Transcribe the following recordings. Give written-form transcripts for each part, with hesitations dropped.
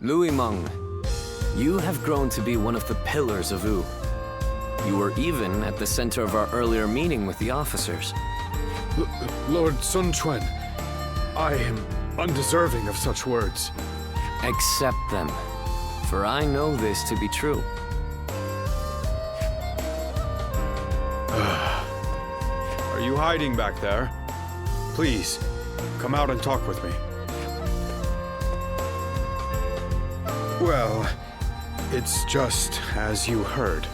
Louis Meng, you have grown to be one of the pillars of Wu. You were even at the center of our earlier meeting with the officers. Lord Sun Quan, I am undeserving of such words. Accept them, for I know this to be true. Are you hiding back there? Please, come out and talk with me. Well, it's just as you heard.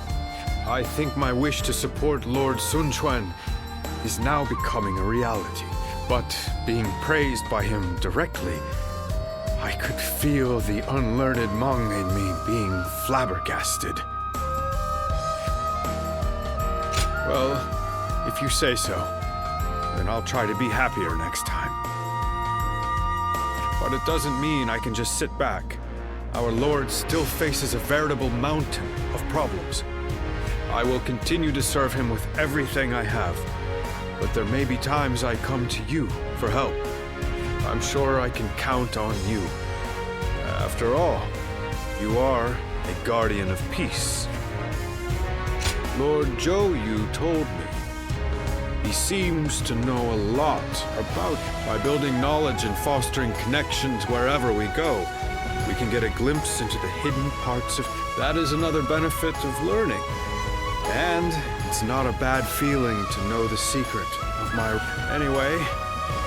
I think my wish to support Lord Sun Quan is now becoming a reality. But being praised by him directly, I could feel the unlearned Hmong in me being flabbergasted. Well, if you say so, then I'll try to be happier next time. But it doesn't mean I can just sit back. Our Lord still faces a veritable mountain of problems. I will continue to serve him with everything I have, but there may be times I come to you for help. I'm sure I can count on you. After all, you are a guardian of peace. Lord Zhou Yu told me. He seems to know a lot about you. By building knowledge and fostering connections wherever we go, we can get a glimpse into the hidden parts of... That is another benefit of learning. And it's not a bad feeling to know the secret of my... Anyway,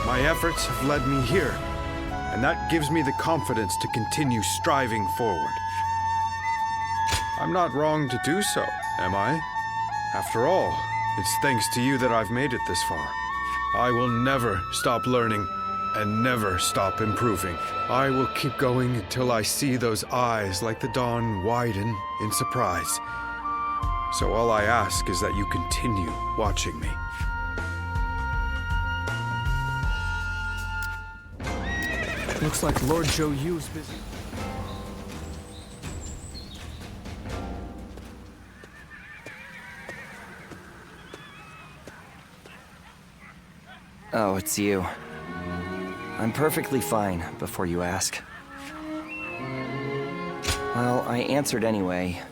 my efforts have led me here, and that gives me the confidence to continue striving forward. I'm not wrong to do so, am I? After all, it's thanks to you that I've made it this far. I will never stop learning and never stop improving. I will keep going until I see those eyes like the dawn widen in surprise. So all I ask is that you continue watching me. Looks like Lord Zhou Yu's busy. Oh, it's you. I'm perfectly fine, before you ask. Well, I answered anyway.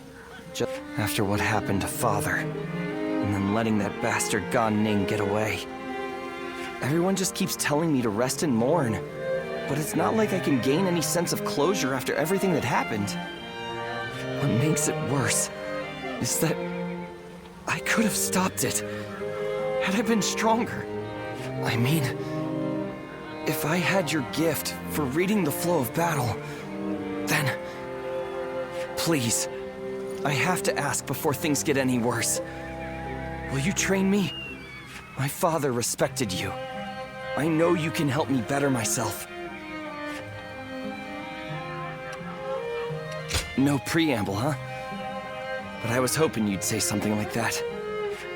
Just after what happened to Father, and then letting that bastard Gan Ning get away. Everyone just keeps telling me to rest and mourn, but it's not like I can gain any sense of closure after everything that happened. What makes it worse is that I could have stopped it, had I been stronger. I mean, if I had your gift for reading the flow of battle, then... Please, I have to ask before things get any worse. Will you train me? My father respected you. I know you can help me better myself. No preamble, huh? But I was hoping you'd say something like that.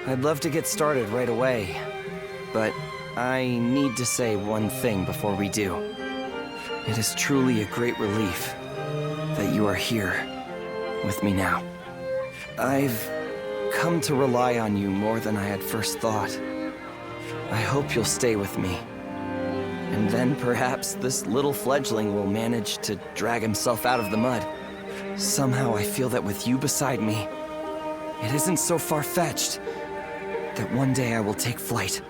I'd love to get started right away, but I need to say one thing before we do. It is truly a great relief that you are here with me now. I've come to rely on you more than I had first thought. I hope you'll stay with me. And then perhaps this little fledgling will manage to drag himself out of the mud. Somehow I feel that with you beside me, it isn't so far-fetched that one day I will take flight.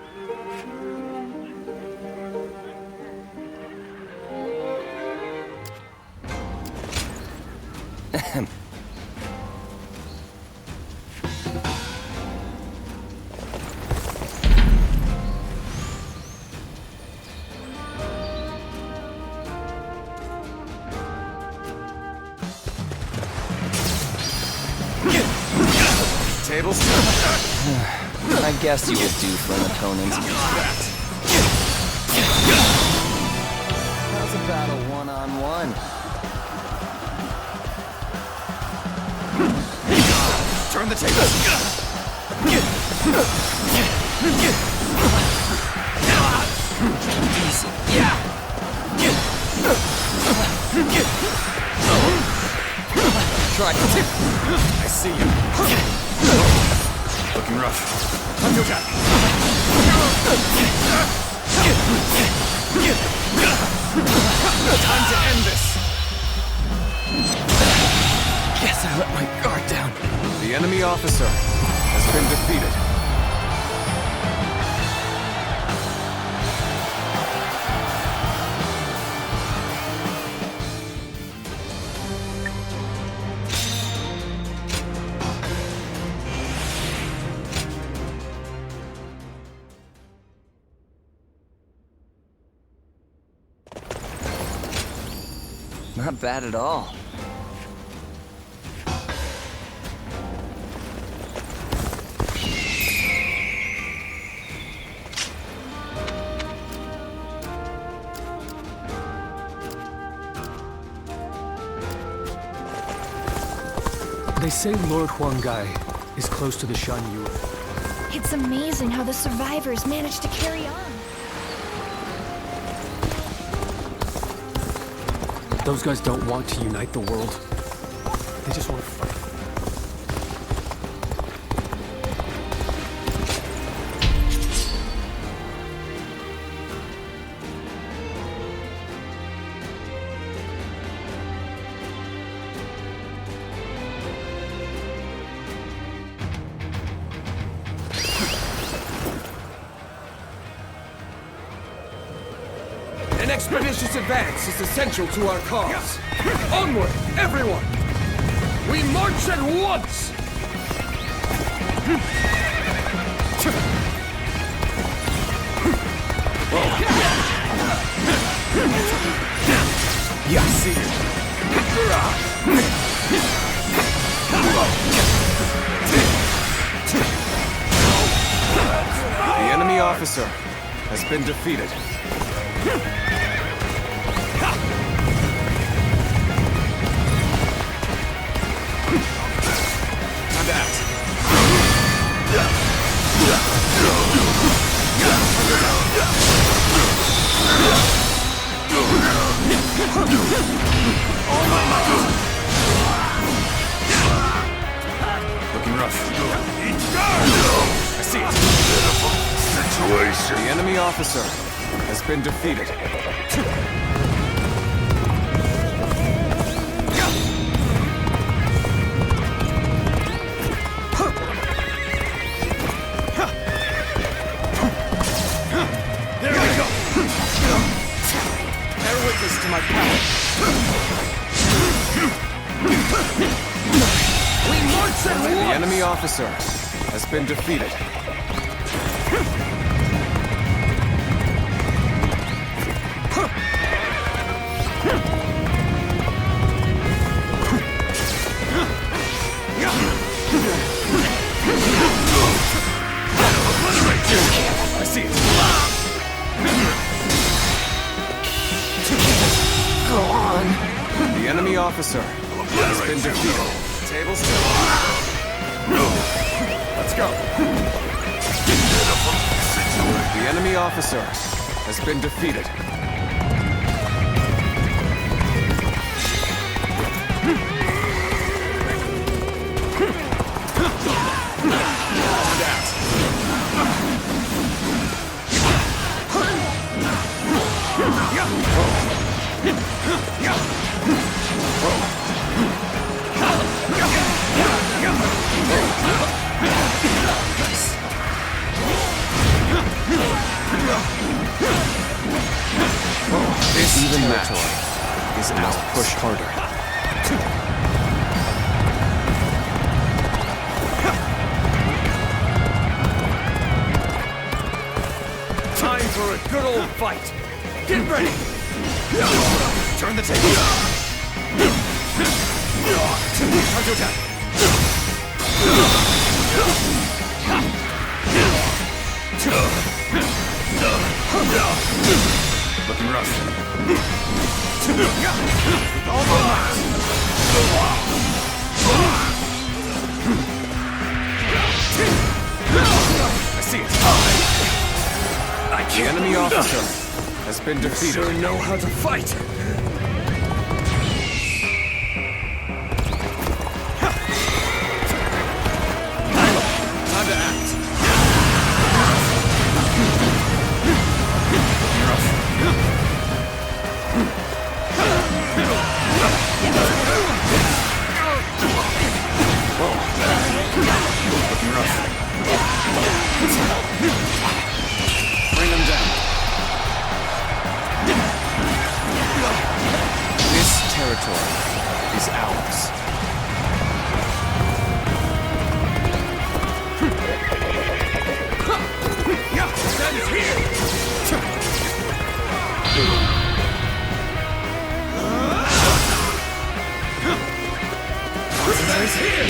Tables? I guess you would do for an opponent. How's a battle one-on-one? Turn the tables! Easy. Yeah! Try. I see you. Looking rough. On your back. Time to end this. Guess I let my guard down. The enemy officer has been defeated. Not bad at all. They say Lord Huangai is close to the Shan Yuan. It's amazing how the survivors managed to carry on. Those guys don't want to unite the world. They just want to fight. An expeditious advance is essential to our cause. Onward, everyone! We march at once! Yeah, see it. The enemy officer has been defeated. Looking rough. I see it. The enemy officer has been defeated. There we go. Bear witness to my power. We march at once! The enemy officer has been defeated. I see it. Go on. The enemy officer has been defeated. Tables turn. Let's go. The enemy officer has been defeated. This even territory is now push harder. Time for a good old fight. Get ready. Turn the table. Time to attack. Looking rough. With all my might. I see it. The enemy officer has been defeated. Sure know how to fight. Time to act. Bring them down. This territory is ours. Stand here! Stand here!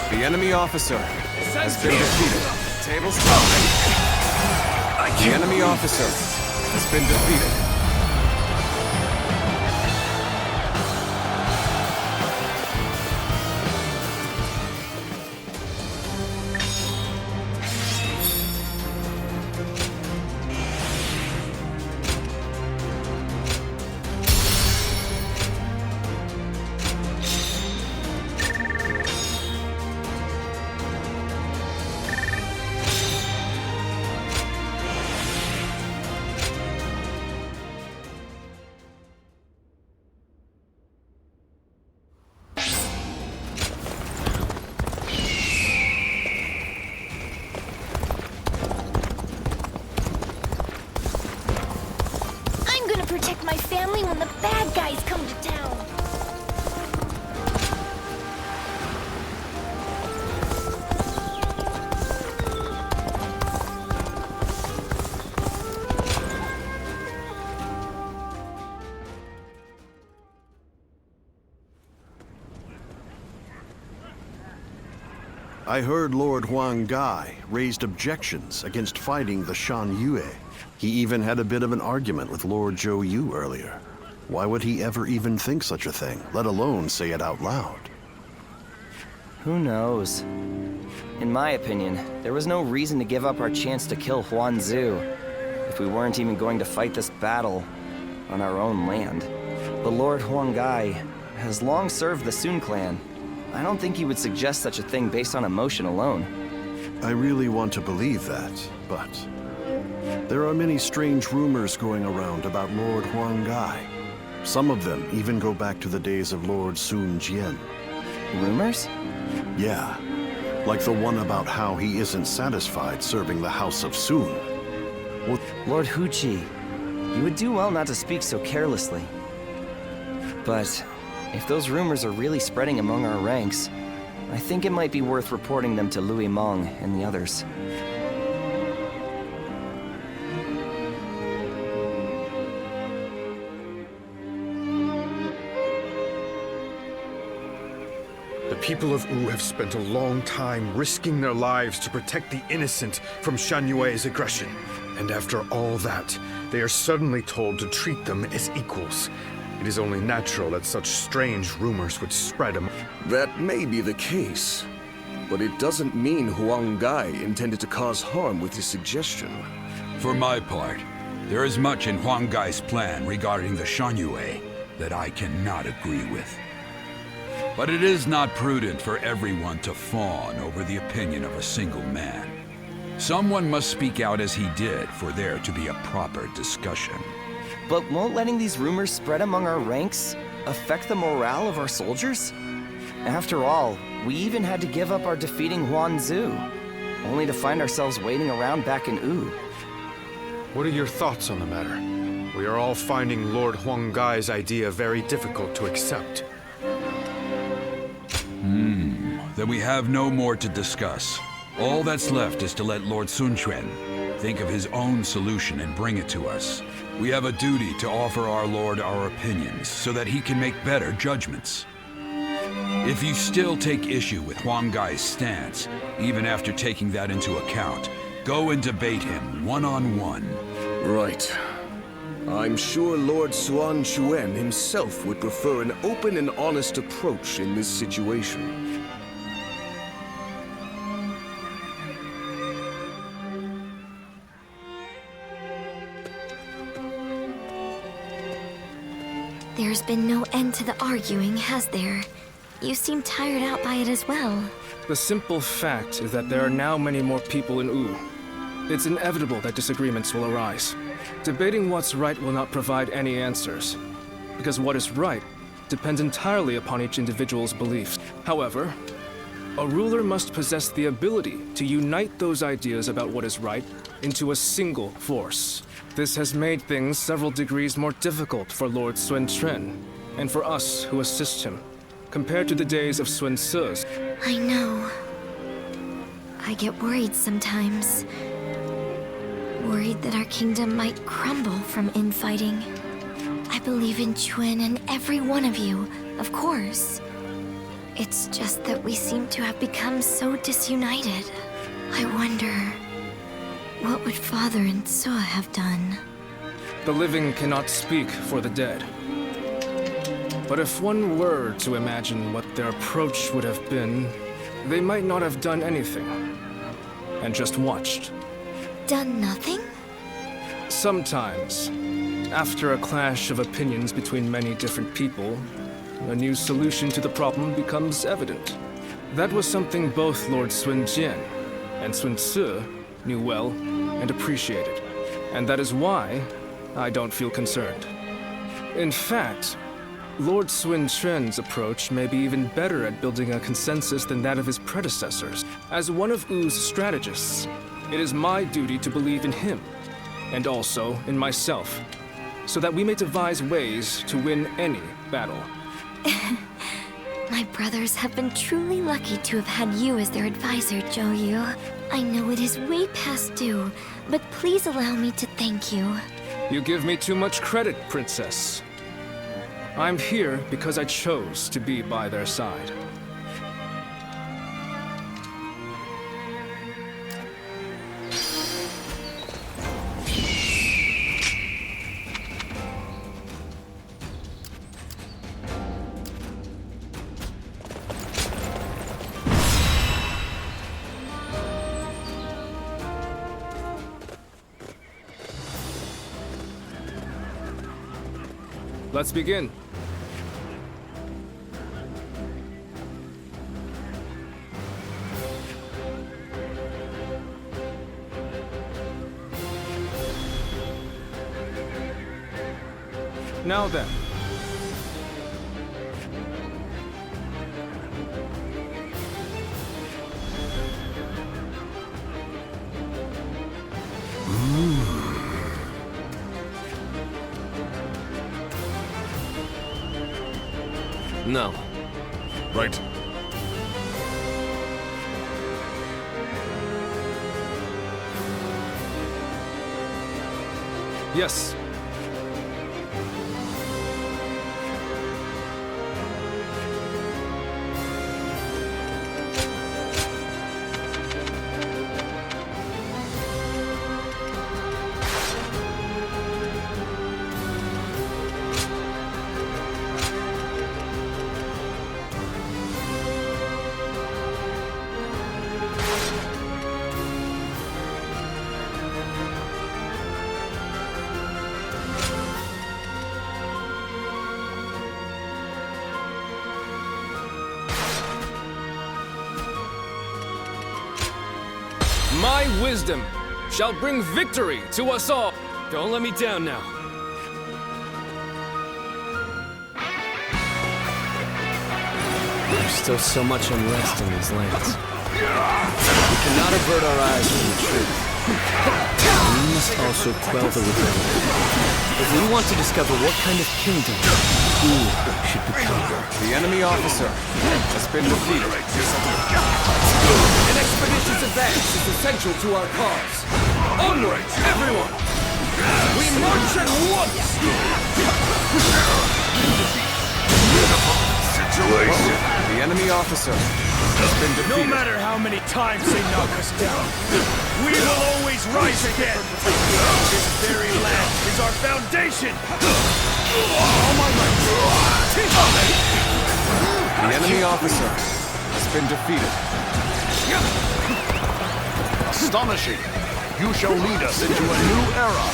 The enemy officer has been defeated. Tables turning. The enemy officer has been defeated. I'm gonna protect my family when the bad guys come to town. I heard Lord Huang Gai raised objections against fighting the Shan Yue. He even had a bit of an argument with Lord Zhou Yu earlier. Why would he ever even think such a thing, let alone say it out loud? Who knows? In my opinion, there was no reason to give up our chance to kill Huan Zu if we weren't even going to fight this battle on our own land. But Lord Huang Gai has long served the Sun clan. I don't think he would suggest such a thing based on emotion alone. I really want to believe that, but there are many strange rumors going around about Lord Huang Gai. Some of them even go back to the days of Lord Sun Jian. Rumors? Yeah, like the one about how he isn't satisfied serving the House of Sun. Lord Huchi, you would do well not to speak so carelessly. But if those rumors are really spreading among our ranks, I think it might be worth reporting them to Louis Meng and the others. The people of Wu have spent a long time risking their lives to protect the innocent from Shan Yue's aggression. And after all that, they are suddenly told to treat them as equals. It is only natural that such strange rumors would spread among... That may be the case, but it doesn't mean Huang Gai intended to cause harm with his suggestion. For my part, there is much in Huang Gai's plan regarding the Shan Yue that I cannot agree with. But it is not prudent for everyone to fawn over the opinion of a single man. Someone must speak out as he did for there to be a proper discussion. But won't letting these rumors spread among our ranks affect the morale of our soldiers? After all, we even had to give up our defeating Huan Zu, only to find ourselves waiting around back in Wu. What are your thoughts on the matter? We are all finding Lord Huang Gai's idea very difficult to accept. Then we have no more to discuss. All that's left is to let Lord Sun Quan think of his own solution and bring it to us. We have a duty to offer our Lord our opinions so that he can make better judgments. If you still take issue with Huang Gai's stance, even after taking that into account, go and debate him one-on-one. Right. I'm sure Lord Suan Chuen himself would prefer an open and honest approach in this situation. There's been no end to the arguing, has there? You seem tired out by it as well. The simple fact is that there are now many more people in Wu. It's inevitable that disagreements will arise. Debating what's right will not provide any answers. because what is right depends entirely upon each individual's beliefs. However, a ruler must possess the ability to unite those ideas about what is right into a single force. This has made things several degrees more difficult for Lord Sun Quan, and for us who assist him, compared to the days of Sun Ce. I know. I get worried sometimes. Worried that our kingdom might crumble from infighting. I believe in Quan and every one of you, of course. It's just that we seem to have become so disunited. I wonder, what would Father and Suo have done? The living cannot speak for the dead. But if one were to imagine what their approach would have been, they might not have done anything, and just watched. Done nothing? Sometimes, after a clash of opinions between many different people, a new solution to the problem becomes evident. That was something both Lord Sun Jian and Sun Ce knew well and appreciated. And that is why I don't feel concerned. In fact, Lord Sun Quan's approach may be even better at building a consensus than that of his predecessors. As one of Wu's strategists, it is my duty to believe in him, and also in myself, so that we may devise ways to win any battle. My brothers have been truly lucky to have had you as their advisor, Zhou Yu. I know it is way past due, but please allow me to thank you. You give me too much credit, Princess. I'm here because I chose to be by their side. Let's begin. Now then. No. Right. Yes. My wisdom shall bring victory to us all. Don't let me down now. There's still so much unrest in these lands. We cannot avert our eyes from the truth. We must also quell the rebellion. If we want to discover what kind of kingdom we should become. The enemy officer has been defeated. An expeditious advance is essential to our cause. Onward, everyone! We march at once! Situation. The enemy officer has been defeated. No matter how many times they knock us down, we will always rise again! This very land is our foundation! All my might! The enemy officer has been defeated. Astonishing! You shall lead us into a new era!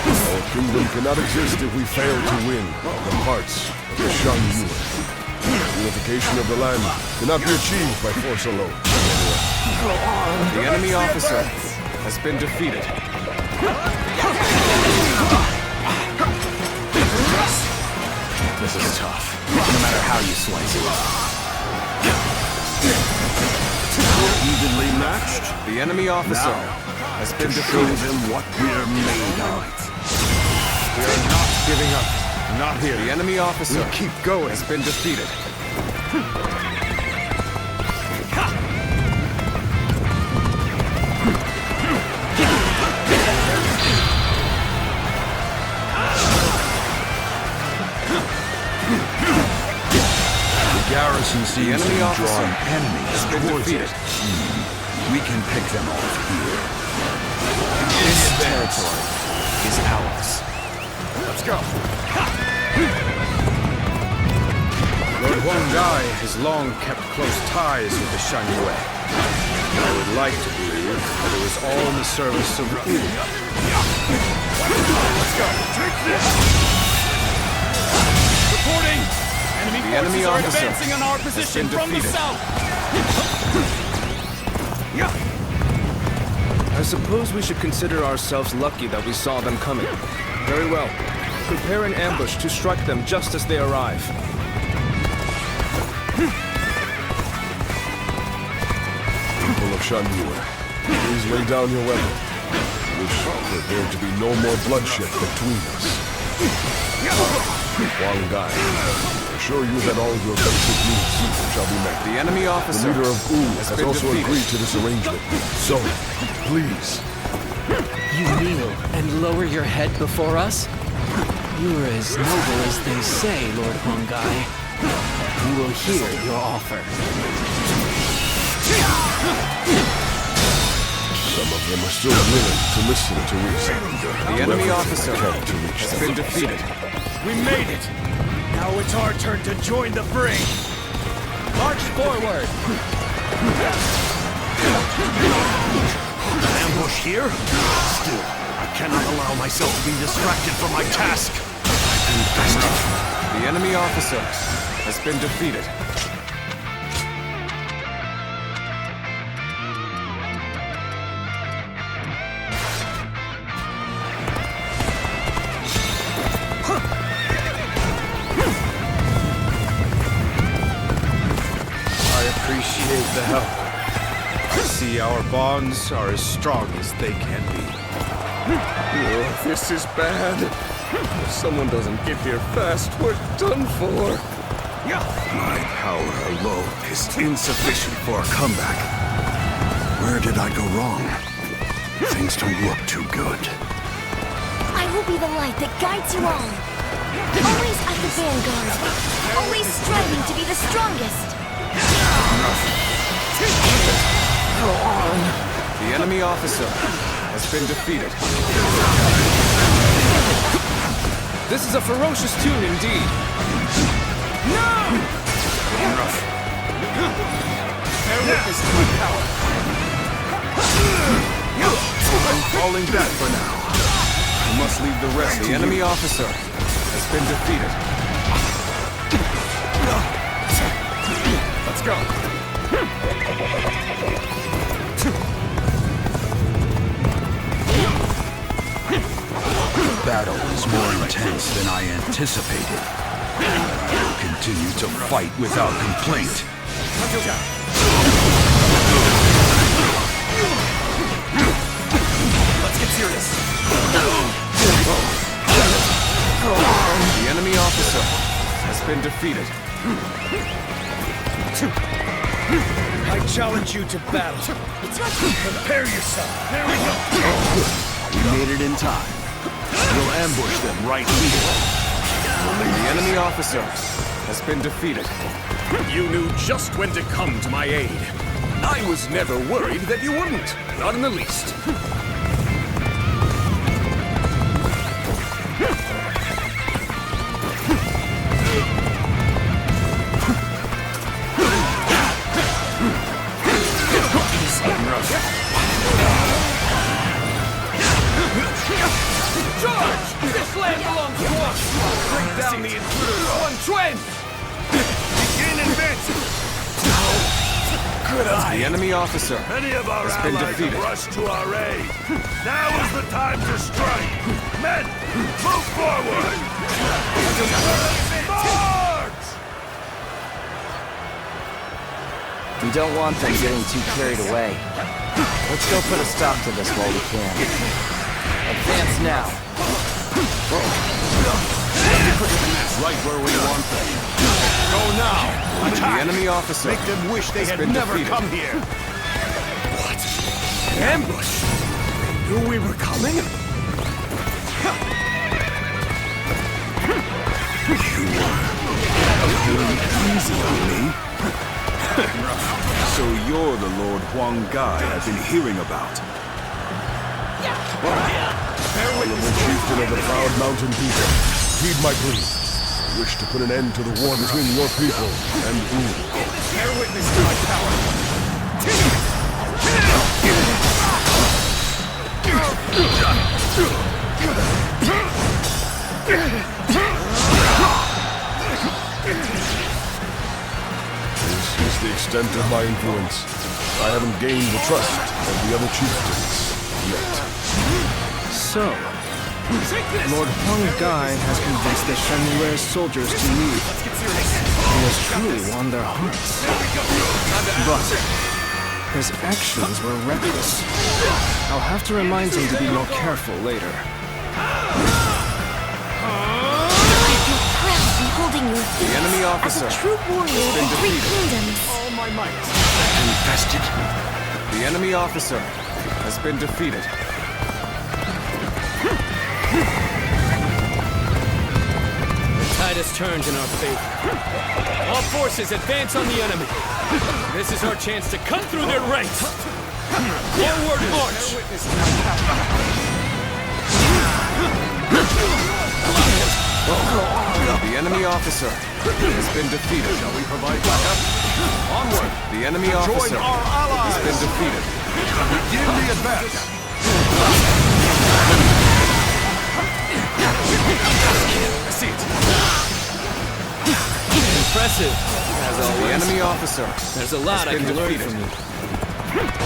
Our kingdom cannot exist if we fail to win the hearts of the Xiakou. Unification of the land cannot be achieved by force alone. The enemy officer has been defeated. This is tough, no matter how you slice it. We're evenly matched. The enemy officer has been Show defeated. them what we're made of. We are not giving up. Not here. The enemy officer We'll keep going. has been defeated. The garrison seems to enemy be officer drawing enemies has been towards defeated. it. We can pick them off here. This territory is ours. Let's go. Lord Huang has long kept close ties with the Shan Yue. I would like to believe that it was all in the service of Wu. Let's go. Take this! Reporting! The enemy forces are officer advancing on our has position been from the defeated. south! I suppose we should consider ourselves lucky that we saw them coming. Very well. Prepare an ambush to strike them just as they arrive. People of Shanyu, please lay down your weapon. Wish for there to be no more bloodshed between us. Huang Gai, I assure you that all your basic needs shall be met. The enemy The officer leader of Wu has been also defeated. agreed to this arrangement. So, please, You kneel and lower your head before us? You are as noble as they say, Lord Hongai. We will hear your offer. some of them are still willing to listen to reason. The enemy officer To reach has them. been defeated. We made it! Now it's our turn to join the fray! March forward! Ambush here? Still, I cannot allow myself to be distracted from my task. The enemy officer has been defeated. I appreciate the help. I see our bonds are as strong as they can be. Oh, this is bad. If someone doesn't get here fast, we're done for. My power alone is insufficient for a comeback. Where did I go wrong? Things don't look too good. I will be the light that guides you all. Always at the vanguard. Always striving to be the strongest. The enemy officer has been defeated. This is a ferocious tune indeed. Bear witness to my power. I'm falling back for now. I must leave the rest. The enemy officer has been defeated. Let's go. The battle is more intense than I anticipated. I will continue to fight without complaint. Let's get serious. The enemy officer has been defeated. I challenge you to battle. Prepare yourself. There we go. We made it in time. We'll ambush them right here. The enemy officer has been defeated. You knew just when to come to my aid. I was never worried that you wouldn't. Not in the least. Charge! This land belongs to us! Bring down the intruders! One Chuan! Begin advancing. The enemy officer Many of our has been allies defeated. have rushed to our aid. Now is the time to strike. Men, move forward! March! We don't want them getting too carried away. Let's go put a stop to this while we can. Advance now. Right where we want them. Go now! The enemy officer. Make them wish they had been never defeated. come here! What? Ambush? They knew we were coming? Easy on me. So you're the Lord Huang Gai I've been hearing about. Honorable chieftain of the proud mountain people, heed my plea. I wish to put an end to the war between your people and Wu. Bear witness to my power! This is the extent of my influence. I haven't gained the trust of the other chieftains yet. So, Lord Huang Gai has convinced the Shen soldiers to leave. He has truly won their hearts. But his actions were reckless. I'll have to remind him to be more careful later. I feel proud beholding your feats enemy as officer a true warrior of the three kingdoms. All my might! infested. The enemy officer has been defeated. The tide has turned in our favor. All forces advance on the enemy. This is our chance to cut through their ranks. Forward march! The enemy officer has been defeated. Shall we provide backup? Onward! The enemy officer has been defeated. Begin the advance! Impressive, as The always. enemy officer There's a lot I has been can learn defeated. from you.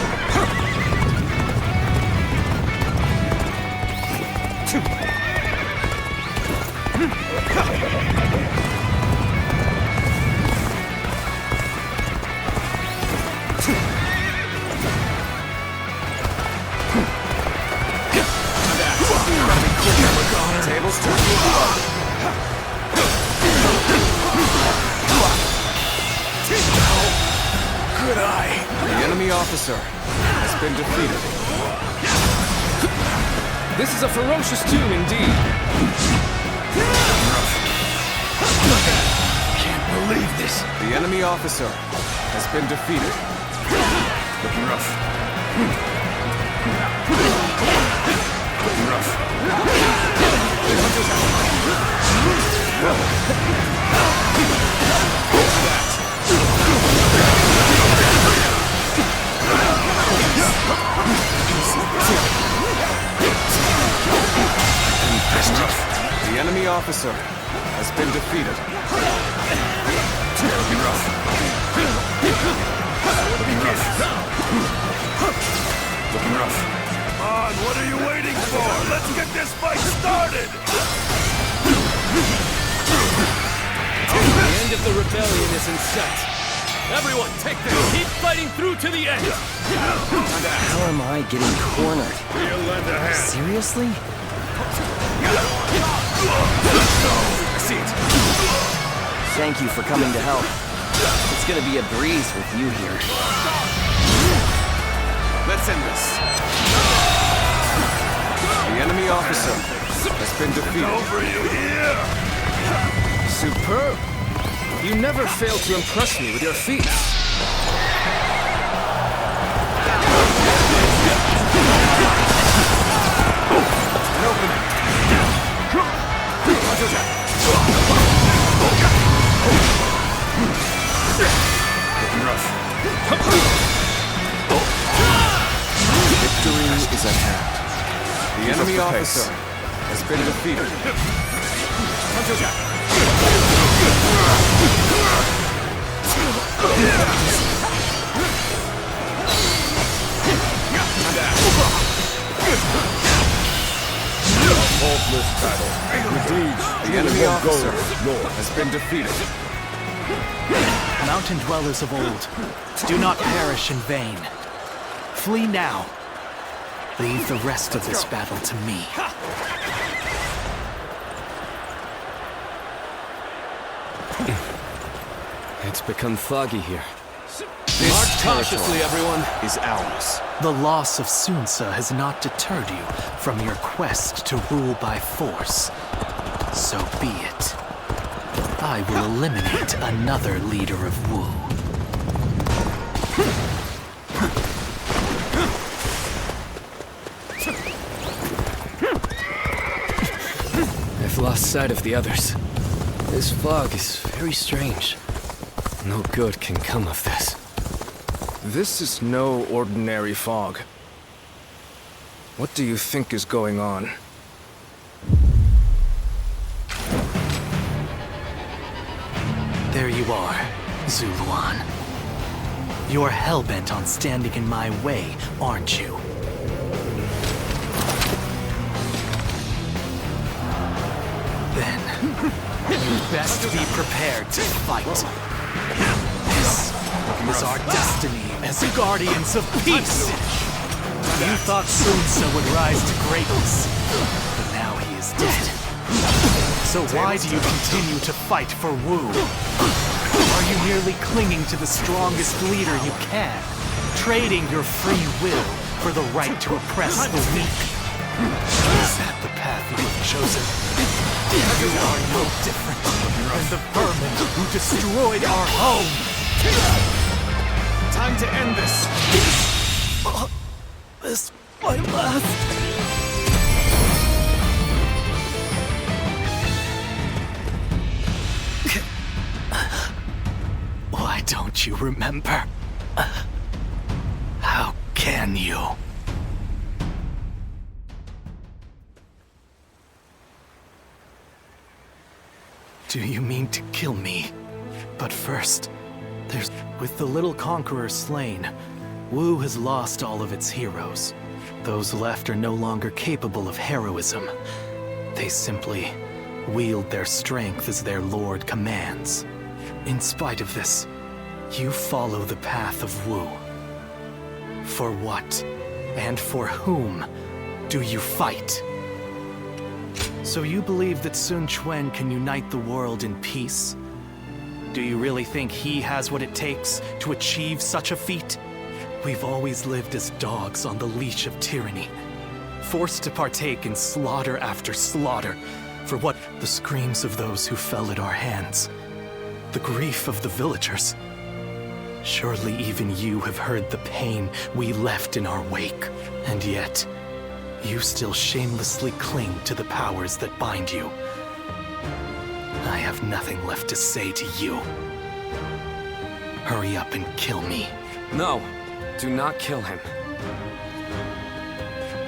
Tables turn. Good eye! The enemy officer has been defeated. This is a ferocious tune indeed. Can't believe this! The enemy officer has been defeated. Looking rough. Looking rough. The enemy officer has been defeated. Looking rough. Looking rough. Looking rough. Come on, what are you waiting for? Let's get this fight started! The end of the rebellion is in sight. Everyone, take this! Keep fighting through to the end! How am I getting cornered? We'll lend a hand. Seriously? I see it. Thank you for coming to help. It's gonna be a breeze with you here. Let's end this. The enemy officer has been defeated. Over you here! Superb. You never fail to impress me with your feats. Looking rough. Victory is at hand. The enemy officer has been defeated. Faultless battle. Your deeds The enemy won't go officer ignored. has been defeated. Mountain dwellers of old, do not perish in vain. Flee now. Leave the rest of this battle to me. It's become foggy here. This cautiously, everyone. is ours. The loss of Sunsa has not deterred you from your quest to rule by force. So be it. I will eliminate another leader of Wu. I've lost sight of the others. This fog is very strange. No good can come of this. This is no ordinary fog. What do you think is going on? There you are, Zuluan. You're hell-bent on standing in my way, aren't you? Then, you'd best be prepared to fight. This is our destiny as guardians of peace. You thought Sunsa would rise to greatness, but now he is dead. So why do you continue to fight for Wu? Are you merely clinging to the strongest leader you can, trading your free will for the right to oppress the weak? Is that the path you have chosen? You are no different than the vermin who destroyed our home! Time to end this! This might last. Why don't you remember? How can you? Do you mean to kill me? But first, with the little conqueror slain, Wu has lost all of its heroes. Those left are no longer capable of heroism. They simply wield their strength as their lord commands. In spite of this, you follow the path of Wu. For what, and for whom, do you fight? So you believe that Sun Quan can unite the world in peace? Do you really think he has what it takes to achieve such a feat? We've always lived as dogs on the leash of tyranny, forced to partake in slaughter after slaughter, for what? The screams of those who fell at our hands, the grief of the villagers. Surely even you have heard the pain we left in our wake, and yet, you still shamelessly cling to the powers that bind you. I have nothing left to say to you. Hurry up and kill me. No, do not kill him.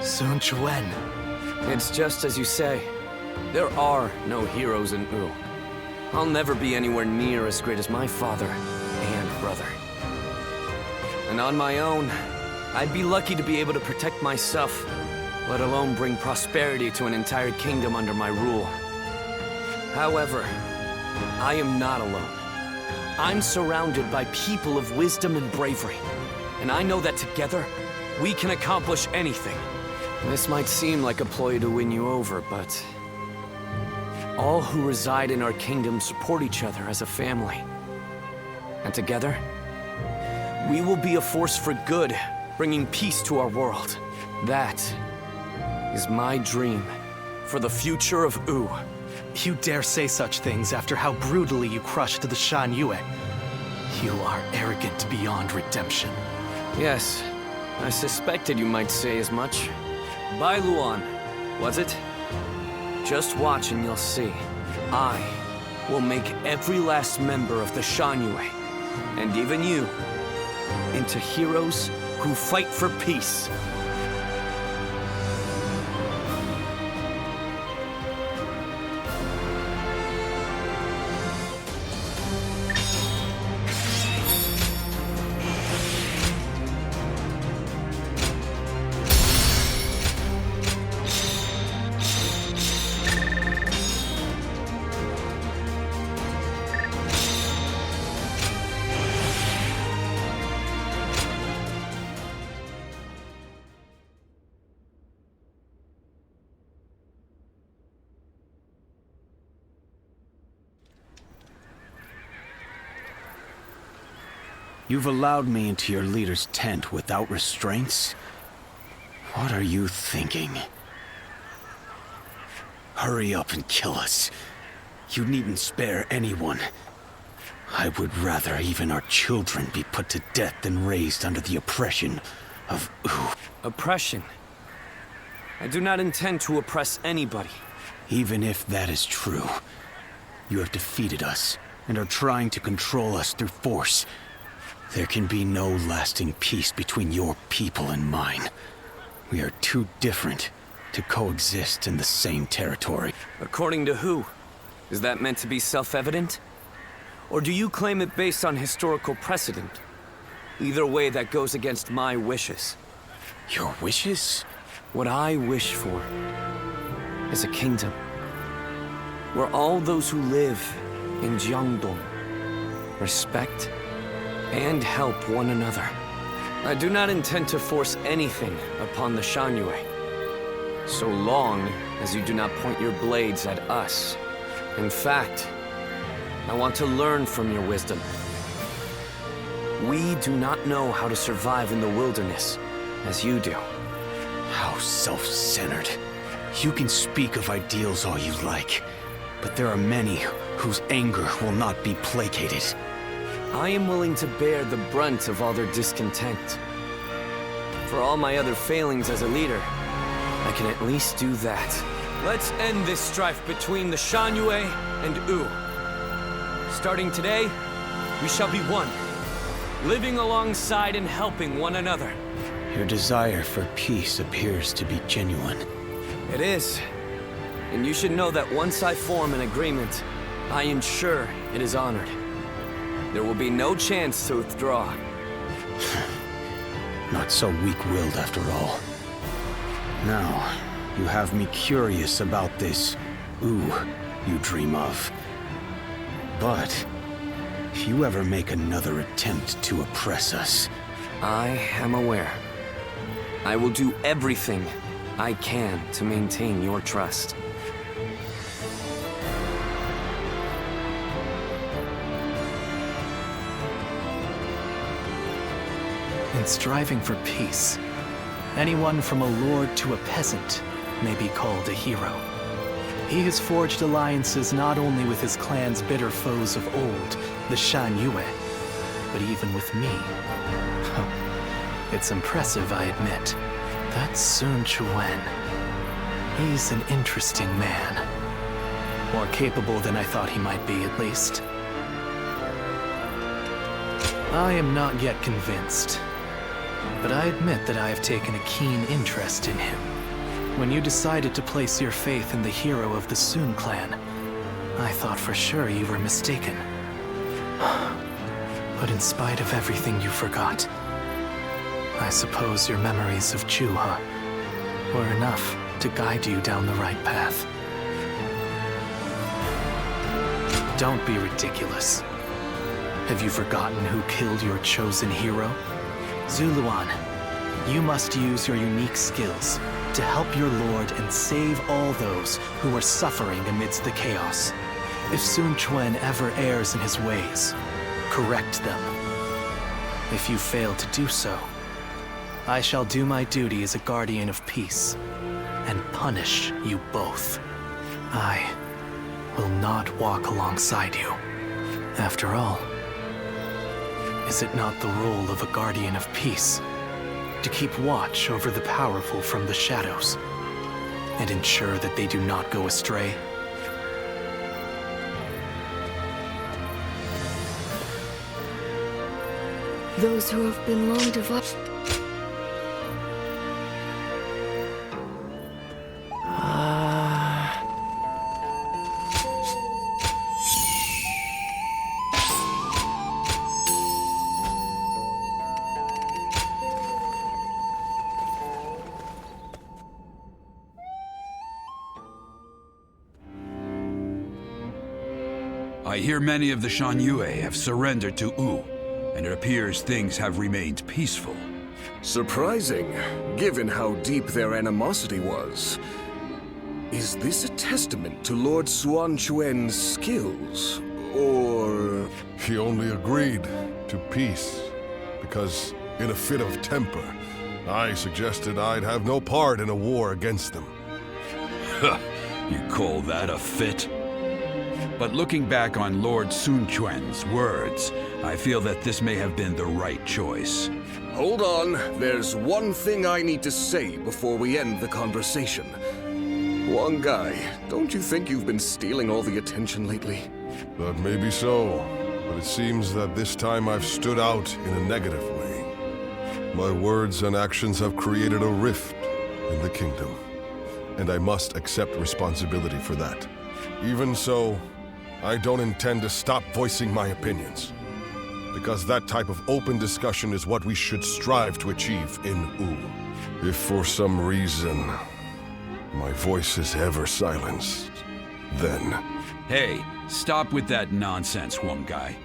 Sun Quan. It's just as you say. There are no heroes in Wu. I'll never be anywhere near as great as my father and brother. And on my own, I'd be lucky to be able to protect myself, let alone bring prosperity to an entire kingdom under my rule. However, I am not alone. I'm surrounded by people of wisdom and bravery, and I know that together, we can accomplish anything. This might seem like a ploy to win you over, but all who reside in our kingdom support each other as a family. And together, we will be a force for good, bringing peace to our world. That is my dream for the future of Wu. You dare say such things after how brutally you crushed the Shan Yue. You are arrogant beyond redemption. Yes, I suspected you might say as much. Bai Luan, was it? Just watch and you'll see. I will make every last member of the Shan Yue, and even you, into heroes who fight for peace. You've allowed me into your leader's tent without restraints? What are you thinking? Hurry up and kill us. You needn't spare anyone. I would rather even our children be put to death than raised under the oppression of Ooh. Oppression? I do not intend to oppress anybody. Even if that is true, you have defeated us and are trying to control us through force. There can be no lasting peace between your people and mine. We are too different to coexist in the same territory. According to who? Is that meant to be self-evident? Or do you claim it based on historical precedent? Either way, that goes against my wishes. Your wishes? What I wish for is a kingdom where all those who live in Jiangdong respect and help one another. I do not intend to force anything upon the Shan-Yue, so long as you do not point your blades at us. In fact, I want to learn from your wisdom. We do not know how to survive in the wilderness as you do. How self-centered. You can speak of ideals all you like, but there are many whose anger will not be placated. I am willing to bear the brunt of all their discontent. For all my other failings as a leader, I can at least do that. Let's end this strife between the Shan-Yue and Wu. Starting today, we shall be one, living alongside and helping one another. Your desire for peace appears to be genuine. It is. And you should know that once I form an agreement, I ensure it is honored. There will be no chance to withdraw. Not so weak-willed after all. Now, you have me curious about this Wu you dream of. But, if you ever make another attempt to oppress us... I am aware. I will do everything I can to maintain your trust. In striving for peace, anyone from a lord to a peasant may be called a hero. He has forged alliances not only with his clan's bitter foes of old, the Shan-Yue, but even with me. It's impressive, I admit. That's Sun Quan. He's an interesting man. More capable than I thought he might be, at least. I am not yet convinced, but I admit that I have taken a keen interest in him. When you decided to place your faith in the hero of the Sun clan, I thought for sure you were mistaken. But in spite of everything you forgot, I suppose your memories of Chuha were enough to guide you down the right path. Don't be ridiculous. Have you forgotten who killed your chosen hero? Zuluan, you must use your unique skills to help your lord and save all those who are suffering amidst the chaos. If Sun Quan ever errs in his ways, correct them. If you fail to do so, I shall do my duty as a guardian of peace and punish you both. I will not walk alongside you. After all, is it not the role of a guardian of peace to keep watch over the powerful from the shadows and ensure that they do not go astray? Those who have been long divided. I hear many of the Shan-Yue have surrendered to Wu, and it appears things have remained peaceful. Surprising, given how deep their animosity was. Is this a testament to Lord Suan Chuan's skills, or... He only agreed to peace because in a fit of temper, I suggested I'd have no part in a war against them. You call that a fit? But looking back on Lord Sun Quan's words, I feel that this may have been the right choice. Hold on, there's one thing I need to say before we end the conversation. Huang Gai, don't you think you've been stealing all the attention lately? That may be so, but it seems that this time I've stood out in a negative way. My words and actions have created a rift in the kingdom, and I must accept responsibility for that. Even so, I don't intend to stop voicing my opinions, because that type of open discussion is what we should strive to achieve in Wu. If for some reason my voice is ever silenced, then... Hey, stop with that nonsense, Huang Gai.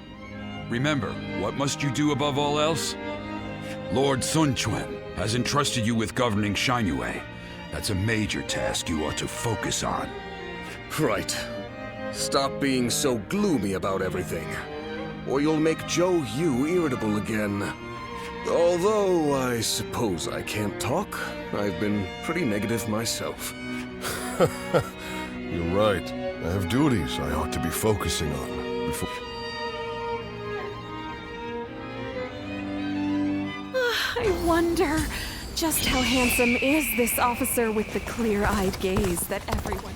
Remember, what must you do above all else? Lord Sun Quan has entrusted you with governing Shangyue. That's a major task you ought to focus on. Right. Stop being so gloomy about everything, or you'll make Zhou Yu irritable again. Although, I suppose I can't talk. I've been pretty negative myself. You're right. I have duties I ought to be focusing on before... I wonder, just how handsome is this officer with the clear-eyed gaze that everyone...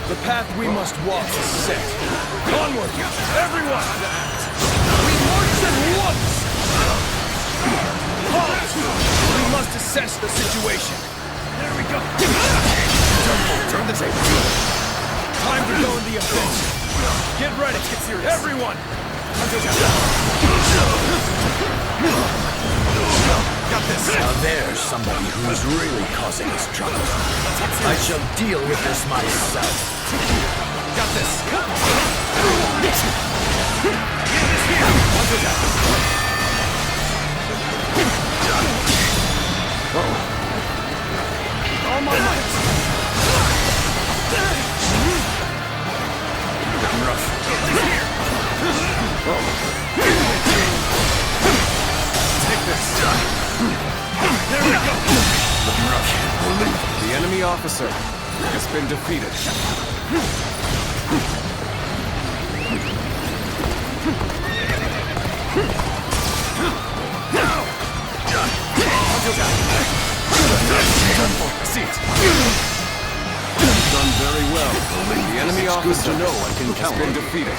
The path we must walk is set. Onward, everyone! We march at once! Halt! We must assess the situation. There we go. Turn the table. Time to go in the offensive. Get ready. Let's get serious. Everyone! Got this. Now there's somebody who's really causing us trouble. I shall deal with this myself. Got this. Get this here. All my might. I'm rough. Get this here. Take this. There we go. Looking rough. The enemy officer has been defeated. Done very well. The enemy officer has been defeated.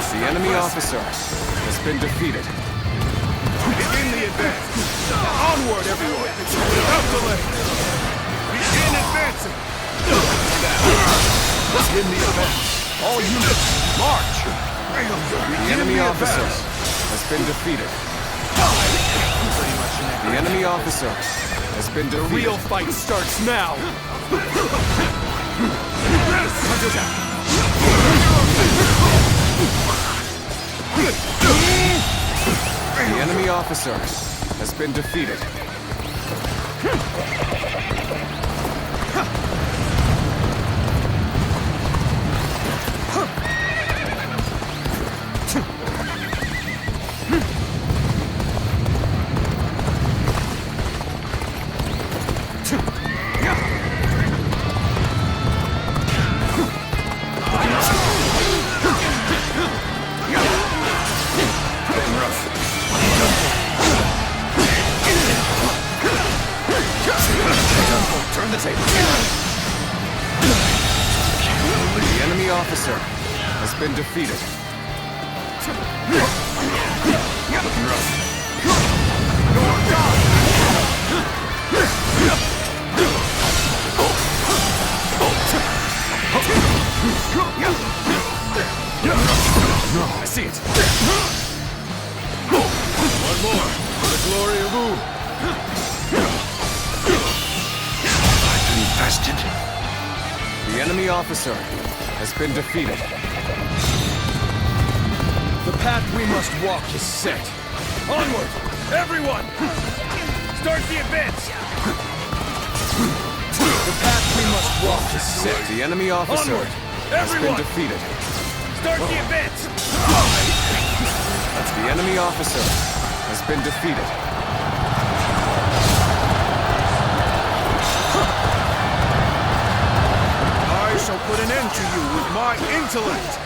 The enemy officer has been defeated. Begin the advance. Onward, everyone. Without delay. Begin advancing. Begin the advance. All units, march. The enemy officer has been defeated. The enemy officer has been defeated. The real fight starts now. The enemy officer has been defeated. Turn the table. The enemy officer has been defeated. Looking rough. I see it. One more, for the glory of Wu. Infested. The enemy officer has been defeated. The path we must walk is set. Onward, everyone! Start the advance! The path we must walk is set. The enemy officer Onward, has been everyone! defeated. Start the advance! The enemy officer has been defeated. I shall put an end to you with my intellect.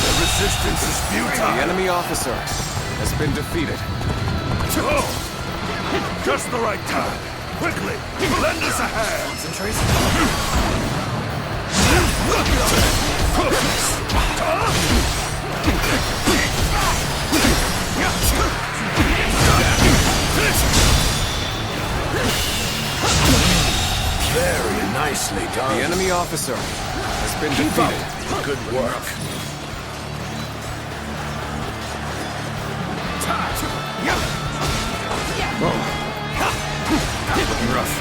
The resistance is futile. The enemy officer has been defeated. Oh! Just the right time. Quickly, lend us a hand. Very nicely done. The enemy officer has been defeated. Good work. Looking rough.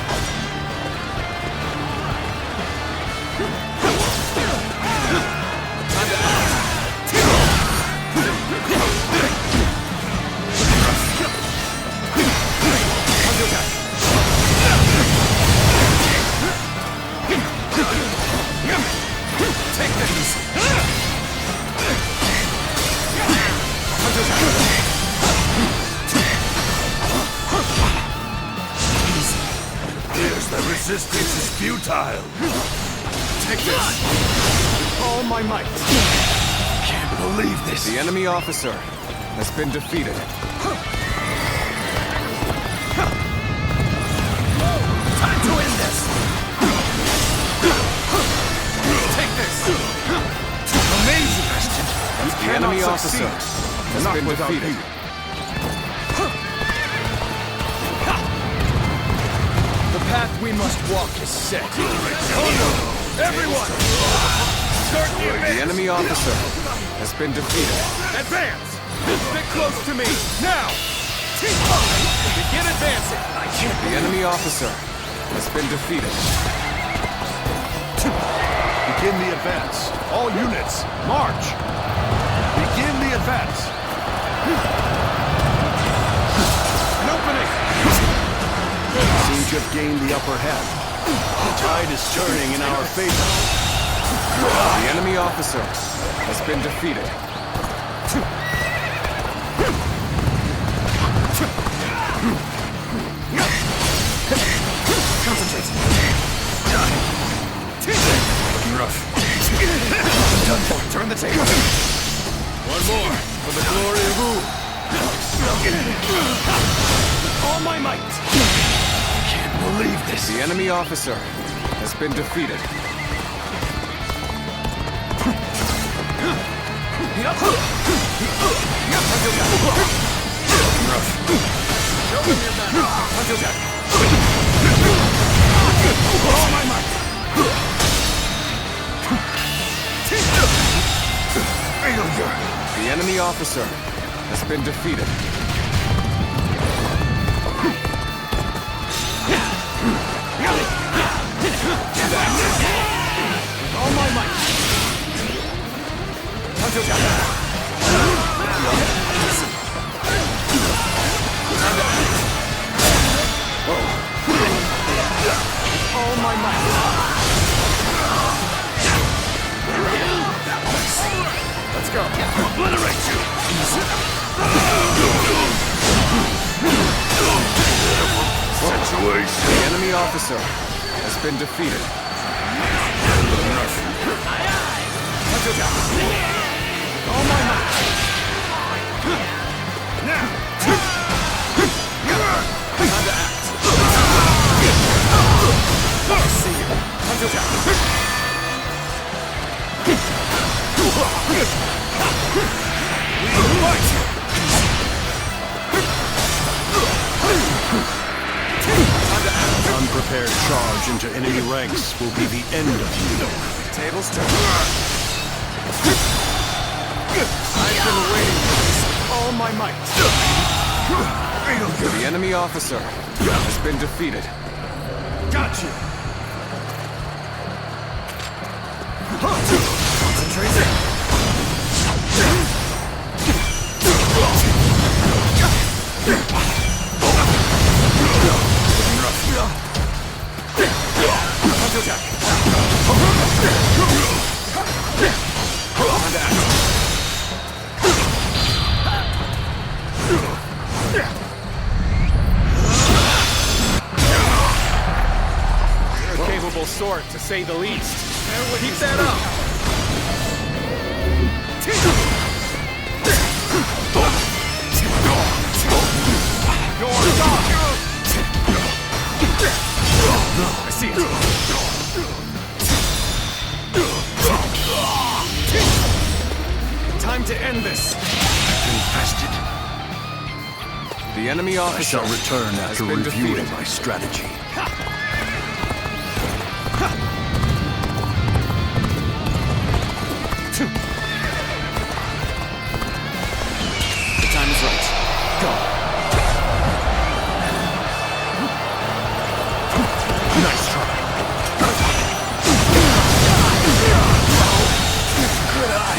Take this. Here's the resistance is futile. Take this. All my might. Can't believe this. The enemy officer has been defeated. Time to end this. Take this. Amazing. The enemy officer has been defeated. The path we must walk is set. Everyone! Start the advance! The enemy officer has been defeated. Advance! Stick close to me, now! Begin advancing! I can't. The enemy officer has been defeated. Begin the advance. All units, march! Begin the advance. An opening! Seem to have gained the upper hand. The tide is turning in our favor. The enemy officer has been defeated. Concentrate. Looking rough. Done for. Turn the table. One more, for the glory of Wu. All my might. Can't believe this. The enemy officer has been defeated. All my might. Failure. The enemy officer has been defeated. All my might. All my might. Let's go. Obliterate you. Situation. The enemy officer has been defeated. All my might. Now. Time to act. See you. unprepared charge into enemy ranks will be the end of you. Tables turn. I've been waiting for this all my might. The enemy officer has been defeated. Got you! Concentrate. You're a capable sort, to say the least. Keep that up! You're done! I see it. Time to end this. Infested. The enemy I officer shall return after been reviewing defeated. my strategy. The time is right. Go. Nice try.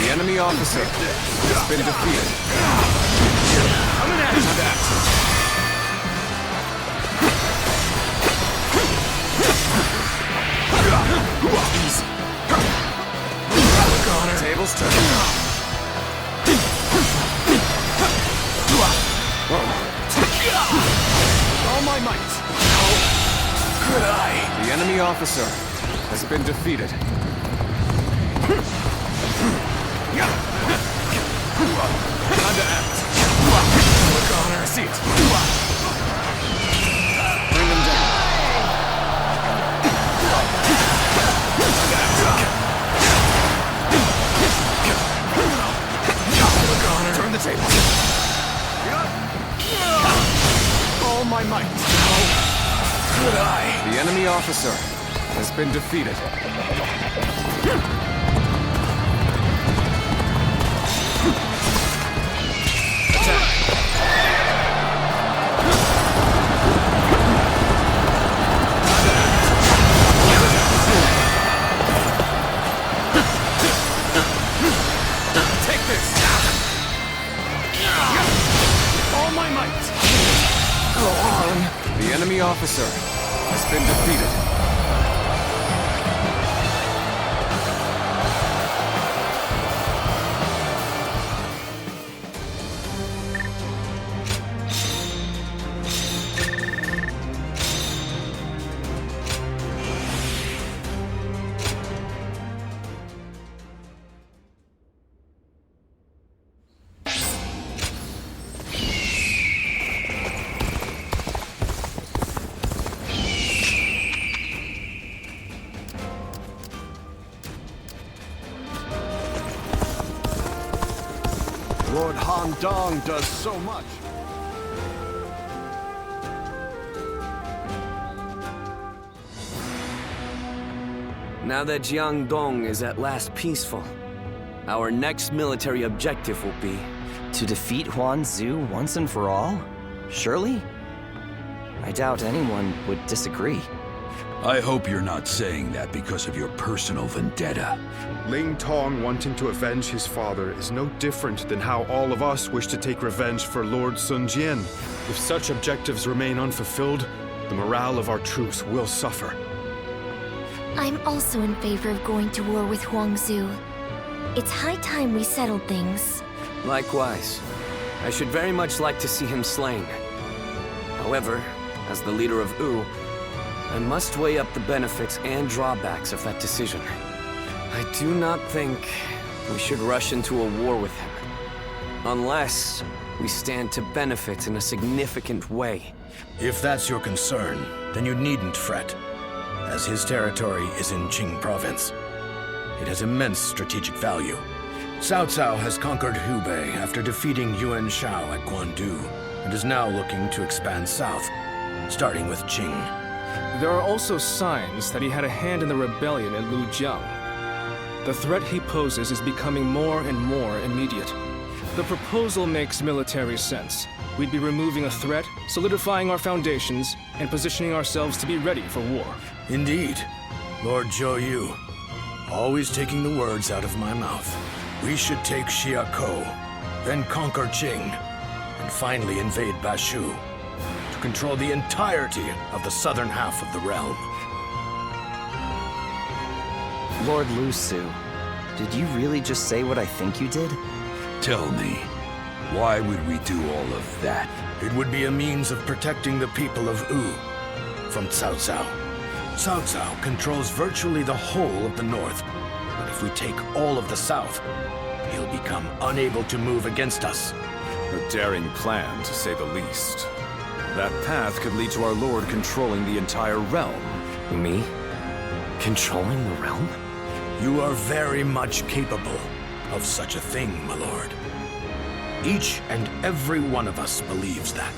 The enemy officer has been defeated. Coming at you. Easy. Tables turn. All my might. Good eye. The enemy officer has been defeated. Time to act. Look on her. I see it. Bring them down. Turn the table. All my might. Good eye. The enemy officer has been defeated. Take this. All my might. Go on. The enemy officer has been defeated. Lord Han Dong does so much. Now that Jiangdong is at last peaceful, our next military objective will be... To defeat Huan Zu once and for all? Surely? I doubt anyone would disagree. I hope you're not saying that because of your personal vendetta. Ling Tong wanting to avenge his father is no different than how all of us wish to take revenge for Lord Sun Jian. If such objectives remain unfulfilled, the morale of our troops will suffer. I'm also in favor of going to war with Huang Zu. It's high time we settled things. Likewise, I should very much like to see him slain. However, as the leader of Wu, I must weigh up the benefits and drawbacks of that decision. I do not think we should rush into a war with him, unless we stand to benefit in a significant way. If that's your concern, then you needn't fret, as his territory is in Qing province. It has immense strategic value. Cao Cao has conquered Hubei after defeating Yuan Shao at Guandu, and is now looking to expand south, starting with Qing. There are also signs that he had a hand in the rebellion in Lujiang. The threat he poses is becoming more and more immediate. The proposal makes military sense. We'd be removing a threat, solidifying our foundations, and positioning ourselves to be ready for war. Indeed. Lord Zhou Yu, always taking the words out of my mouth. We should take Xiakou, then conquer Qing, and finally invade Bashu, to control the entirety of the southern half of the realm. Lord Lu Su, did you really just say what I think you did? Tell me, why would we do all of that? It would be a means of protecting the people of Wu from Cao Cao. Cao Cao controls virtually the whole of the north, but if we take all of the south, he'll become unable to move against us. A daring plan, to say the least. That path could lead to our lord controlling the entire realm. Me? Controlling the realm? You are very much capable of such a thing, my lord. Each and every one of us believes that.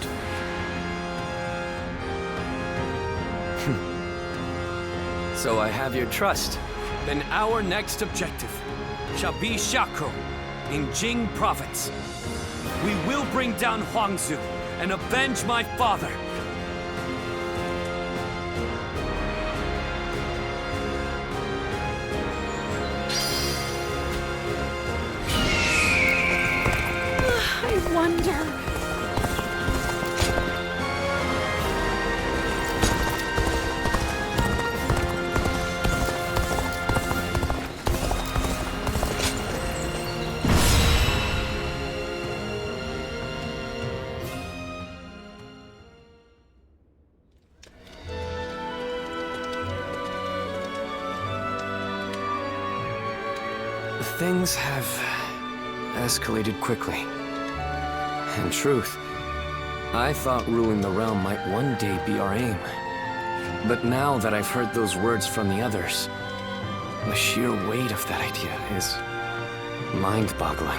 So I have your trust. Then our next objective shall be Xiakou in Jing province. We will bring down Huangzu and avenge my father. I wonder... Things have escalated quickly. In truth, I thought ruling the realm might one day be our aim. But now that I've heard those words from the others, the sheer weight of that idea is mind-boggling.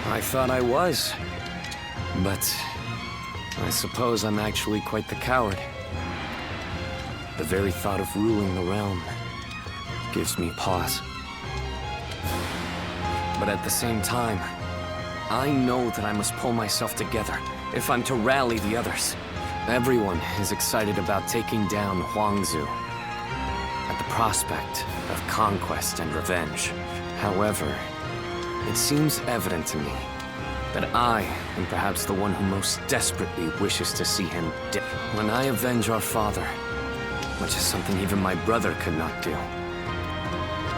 I thought I was, but I suppose I'm actually quite the coward. The very thought of ruling the realm gives me pause. But at the same time, I know that I must pull myself together if I'm to rally the others. Everyone is excited about taking down Huangzu at the prospect of conquest and revenge. However, it seems evident to me that I am perhaps the one who most desperately wishes to see him dead. When I avenge our father, which is something even my brother could not do,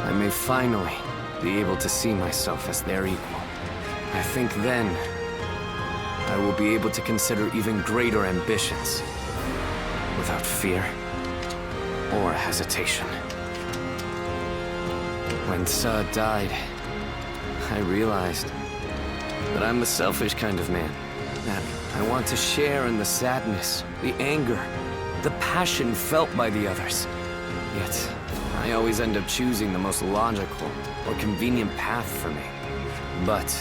I may finally be able to see myself as their equal. I think then I will be able to consider even greater ambitions without fear or hesitation. When Sa died, I realized that I'm a selfish kind of man. That I want to share in the sadness, the anger, the passion felt by the others. Yet, I always end up choosing the most logical or convenient path for me. But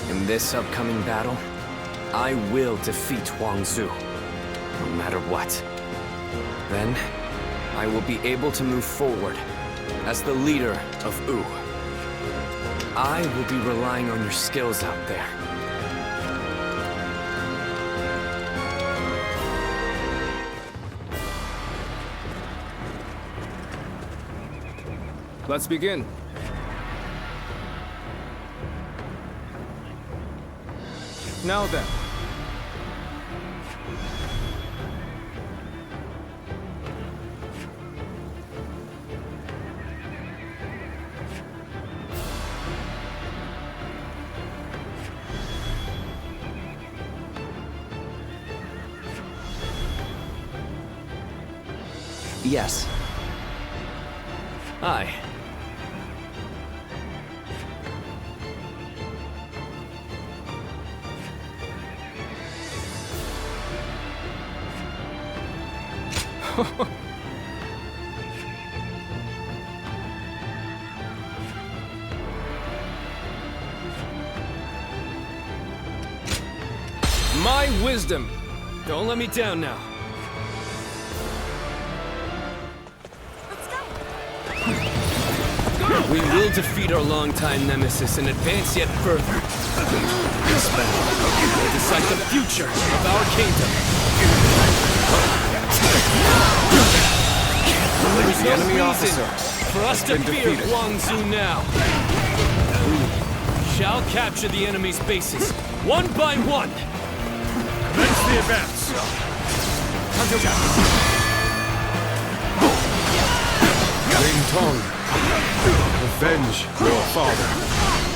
in this upcoming battle, I will defeat Huangzu, no matter what. Then, I will be able to move forward as the leader of Wu. I will be relying on your skills out there. Let's begin. Now then. Yes. Hi. My wisdom Don't let me down now. We will defeat our longtime nemesis and advance yet further. This battle will decide the future of our kingdom. There's no reason for us to fear Guangzhou now. We shall capture the enemy's bases, one by one. Commence the advance. Ling Tong, avenge your father.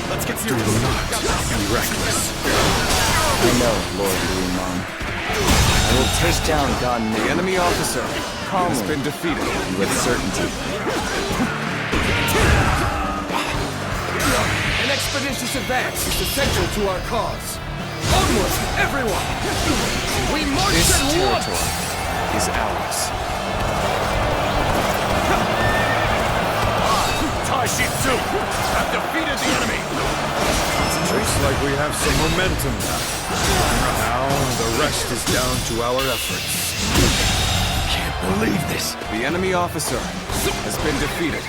Let's get serious. Do not be reckless. I know, Lord Liu Meng. I will take down Gan Ning. The enemy officer calmly, has been defeated. with certainty. An expeditious advance is essential to our cause. Onward, everyone! We march This at once! territory is ours. Taishitsu have defeated the enemy! Looks like we have some momentum now. Now the rest is down to our efforts. Can't believe this! The enemy officer has been defeated.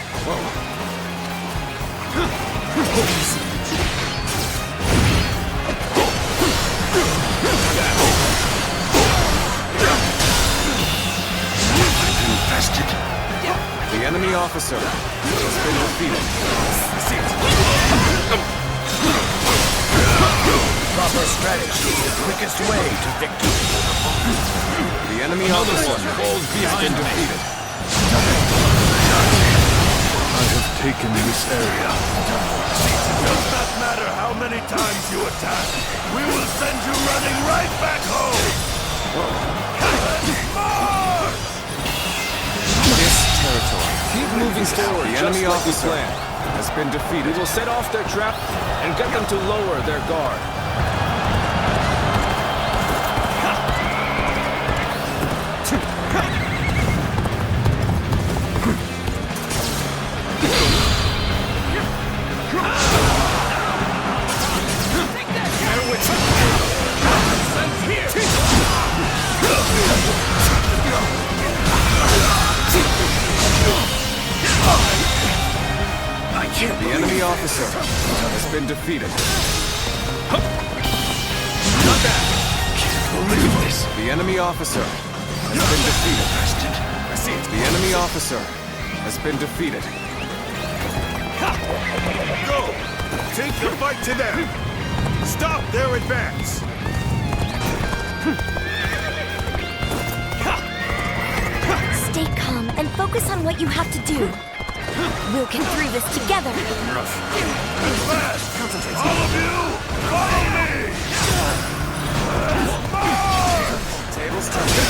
Infested. The enemy officer has been defeated. Proper strategy is the quickest way to victory. The enemy officer has been defeated. I have taken this area. Does not matter how many times you attack. We will send you running right back home. March! This territory. Keep moving forward. The enemy officer has been defeated. We will set off their trap and get them to lower their guard. The enemy officer has been defeated. Not bad. Can't believe this. The enemy officer has been defeated. I see it. The enemy officer has been defeated. Go! Take the fight to them! Stop their advance! Stay calm and focus on what you have to do. We'll get through this together. Fast! All of you, follow me! Tables turning.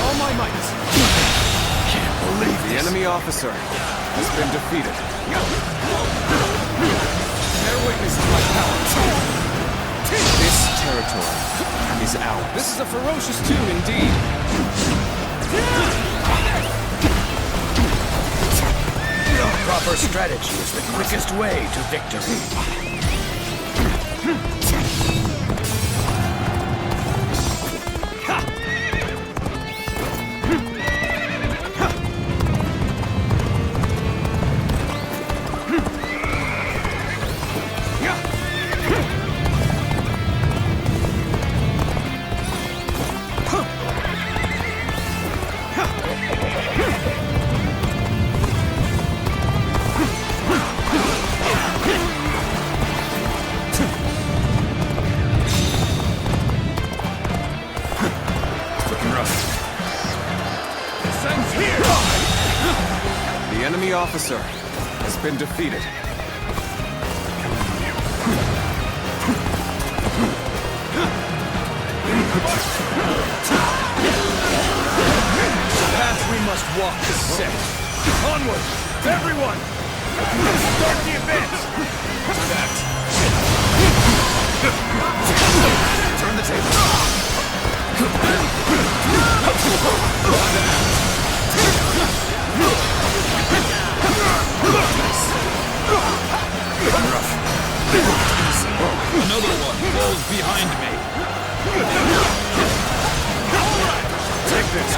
All my might! Can't believe The enemy officer has been defeated. Bear witness to my power. This territory is ours. This is a ferocious tune indeed. Proper strategy is the quickest way to victory. The enemy officer has been defeated. The path we must walk is set. Onward, everyone! Start the advance! That. Turn the table. Another walls behind me. Take this.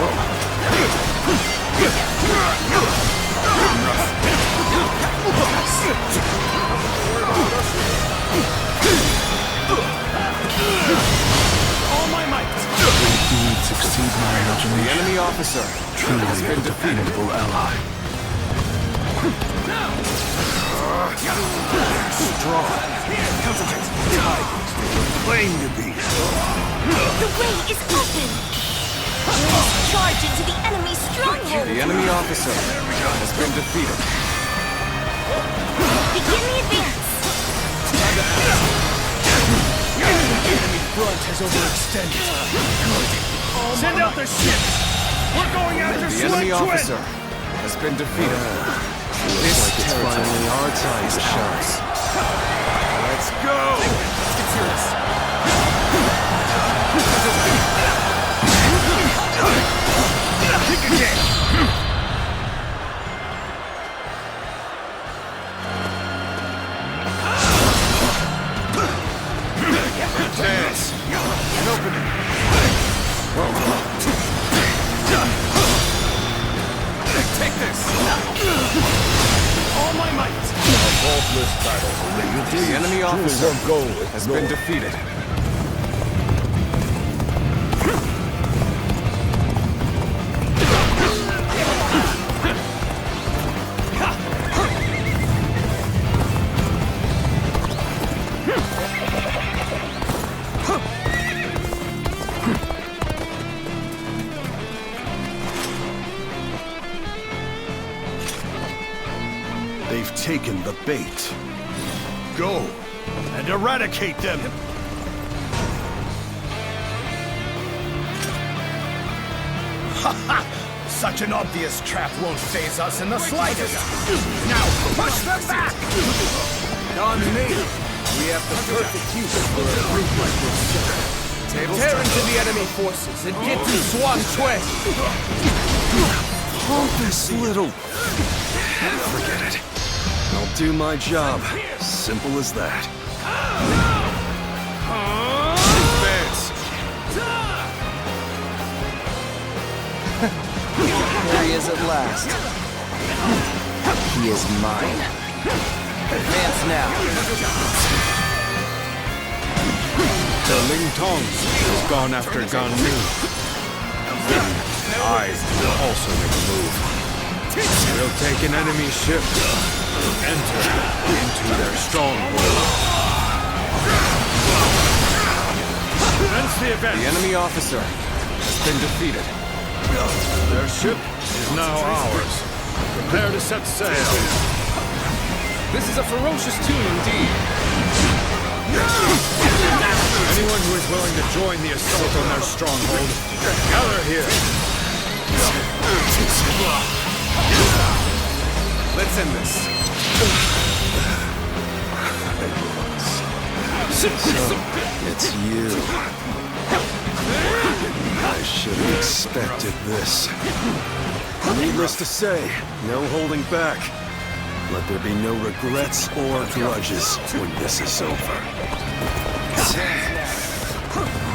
All my might! Great deeds exceed my imagination. The enemy officer Truly has been a defeated. dependable ally. Strong. Claim to be. The way is open! Let's charge into the enemy's stronghold! The enemy officer has been defeated. Begin the advance! The enemy front has overextended. Send out the ships! We're going after The enemy Sun Quan! officer has been defeated. Looks like it's finally our time to shine. Let's go! Kick again! Dance. An opening. Take this! All my might! A faultless battle. The enemy officer Your goal has been defeated. They've taken the bait. Go and eradicate them. Such an obvious trap won't faze us in the slightest. Now, push them back! On me! We have the perfect use for a group like this. Tear into the enemy forces and get to Swan Quan! Pompous little... Forget it. I'll do my job. Simple as that. Advance. There he is at last. He is mine. Advance now. The Ling Tong has gone after Gan Ning. I will also make a move. We'll take an enemy ship and enter into their stronghold. Commence the event. The enemy officer has been defeated. Their ship is now ours. Prepare to set sail. This is a ferocious tune indeed. Anyone who is willing to join the assault on their stronghold, gather here. Let's end this. So, it's you. I should have expected this. Needless to say, no holding back. Let there be no regrets or grudges when this is over.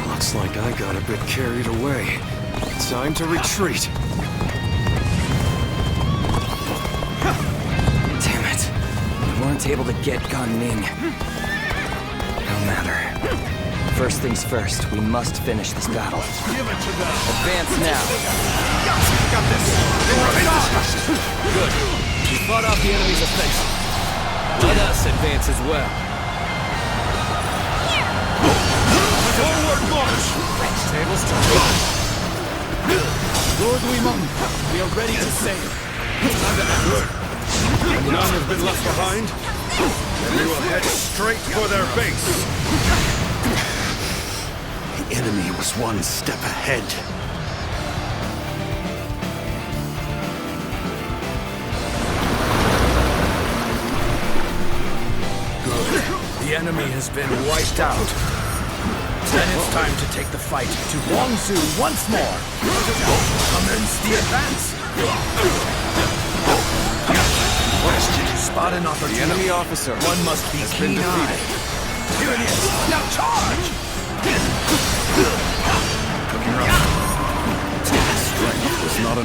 Looks like I got a bit carried away. Time to retreat. Damn it. We weren't able to get Gan Ning. No matter. First things first, we must finish this battle. Give it to them. Advance now. Got this. Good. We fought off the enemy's offensive. Let us advance as well. Forward march. Tables turn. Lord Limon, we are ready to sail. Good. When none have been left behind, then we will head straight for their base. The enemy was one step ahead. Good. The enemy has been wiped out. Then it's time to take the fight to Guangzhou once more. Commence the advance. Spot an opportunity. The enemy officer One must be keen-eyed. Here it is. Now charge!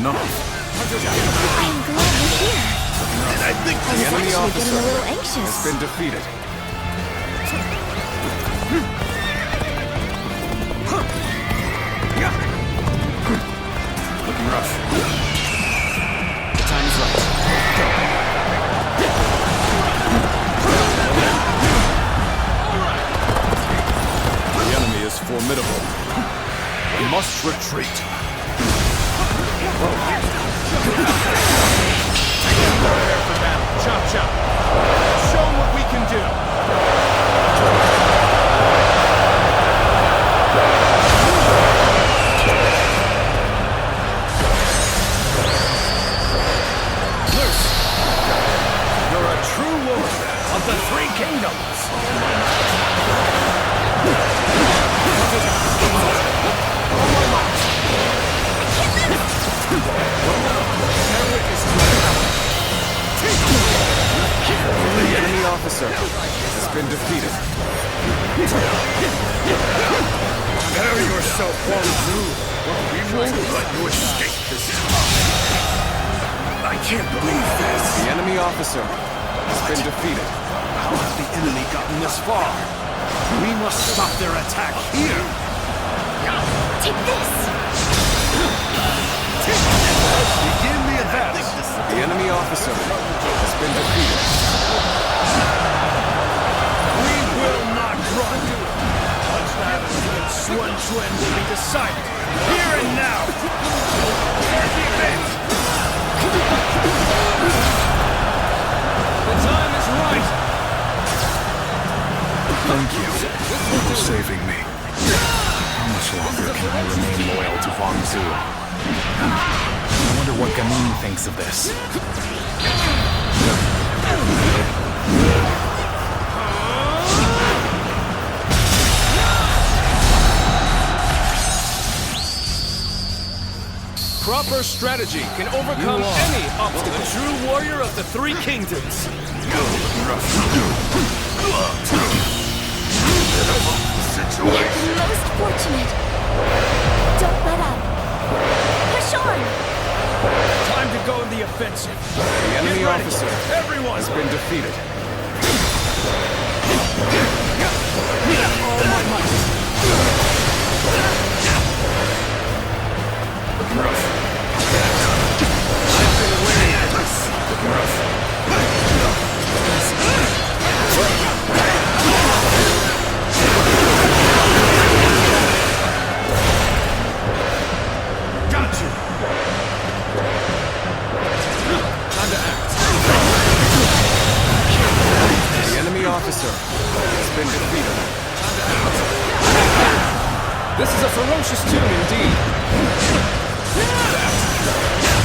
enough. I'm glad you're here. And I think I was enemy actually officer getting a little anxious. has been defeated. Looking rough. The time is right. The enemy is formidable. We must retreat. Prepare for battle. Chop chop. Show 'em what we can do. You're a true lord of the Three Kingdoms. The enemy officer has been defeated. Carry yourself well, Zhu. We won't let you escape this time. I can't believe this. The enemy officer has been defeated. How has the enemy gotten this far? We must stop their attack here. Take this! Begin the advance. The enemy officer has been defeated. We will not run. Sun Quan will be decided here and now. Start the event. The time is right. Thank you for saving me. How much longer can I remain loyal to Huang Zu? I wonder what Gamin thinks of this. Proper strategy can overcome any obstacle. The true warrior of the Three Kingdoms. Most fortunate. Don't let up. Push on! Time to go in the offensive. The enemy officer Everyone! has been defeated. All my Looking rough. I've been waiting for this. Looking rough. Got you. Time to act. The enemy officer has been defeated. This is a ferocious tune indeed.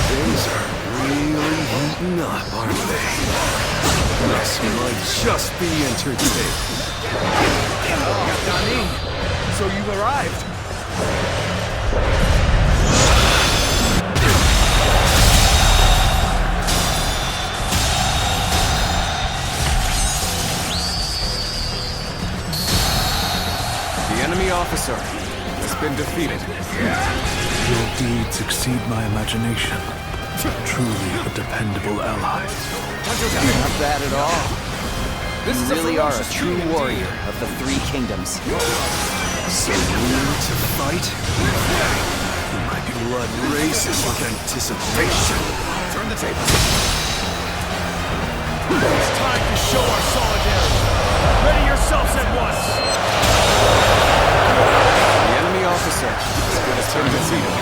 Things are really heating up, aren't they? This might just be entertaining. Dani, so you arrived. The enemy officer has been defeated. Your deeds exceed my imagination. Truly a dependable ally. Not bad at all. This is You really are a ferocious true tune indeed. warrior of the Three Kingdoms. So new to fight? My blood races with anticipation. Turn the table. It's time to show our solidarity. Ready yourselves at once. The enemy officer has been defeated.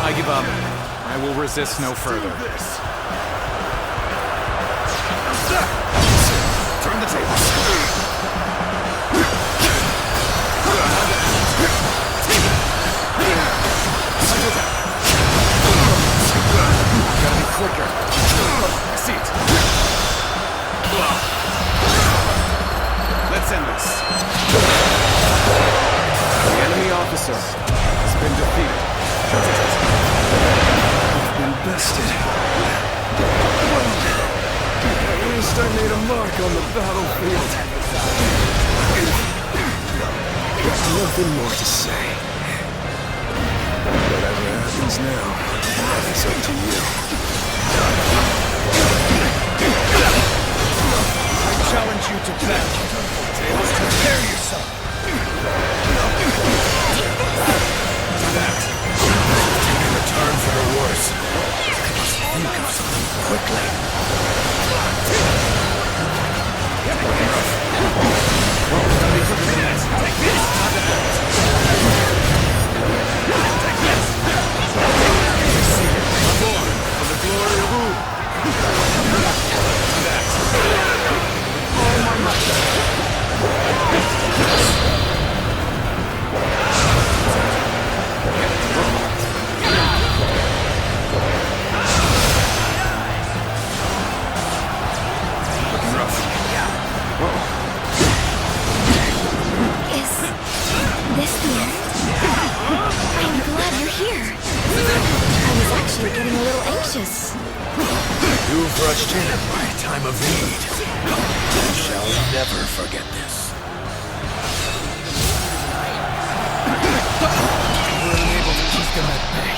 I give up. I will resist no further. Turn the table. Gotta be quicker. See it. Let's end this. The enemy officer has been defeated. I've been bested. At least I made a mark on the battlefield. There's nothing more to say. Whatever happens. happens now, it's up to you. I challenge you to battle. Prepare yourself. That. Taking a turn for the worse. I must think of something quickly. Take this! I'm born for the glory of Wu. That. All my might. This the end? I'm glad you're here. I was actually getting a little anxious. You've rushed in at my time of need. I shall never forget this. We were unable to keep them at bay.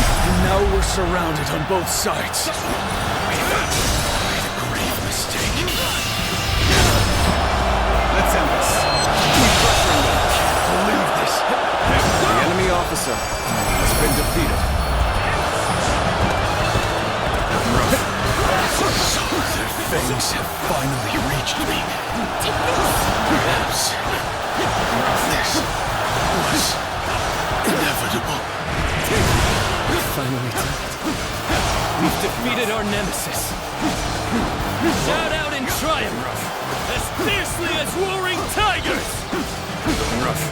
And now we're surrounded on both sides. We made a grave mistake. Let's end this. Believe this. The enemy officer has been defeated. So their fangs have finally reached me. Perhaps this was inevitable. We finally did it. We've defeated our nemesis. Shout out in triumph, as fiercely as roaring tigers! Rough.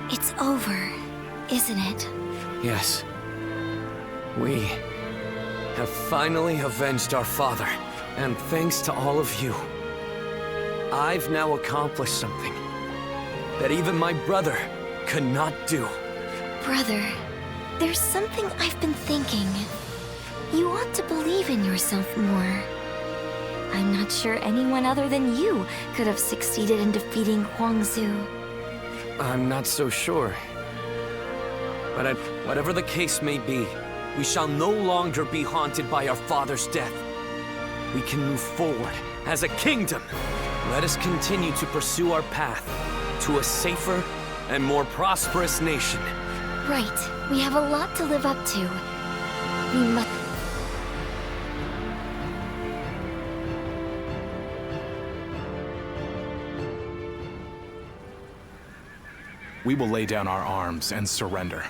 It's over, isn't it? Yes. We have finally avenged our father, and thanks to all of you, I've now accomplished something that even my brother could not do. Brother, there's something I've been thinking. You ought to believe in yourself more. I'm not sure anyone other than you could have succeeded in defeating Huangzu. I'm not so sure. But whatever the case may be, we shall no longer be haunted by our father's death. We can move forward as a kingdom. Let us continue to pursue our path to a safer and more prosperous nation. Right. We have a lot to live up to. We must... We will lay down our arms and surrender.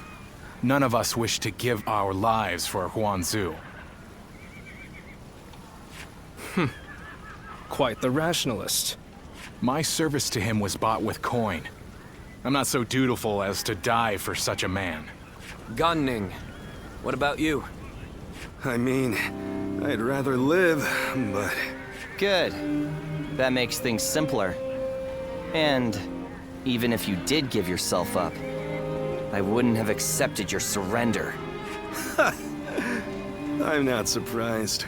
None of us wish to give our lives for Huangzu. Quite the rationalist. My service to him was bought with coin. I'm not so dutiful as to die for such a man. Gan Ning, what about you? I mean, I'd rather live, but... Good. That makes things simpler. And even if you did give yourself up, I wouldn't have accepted your surrender. I'm not surprised.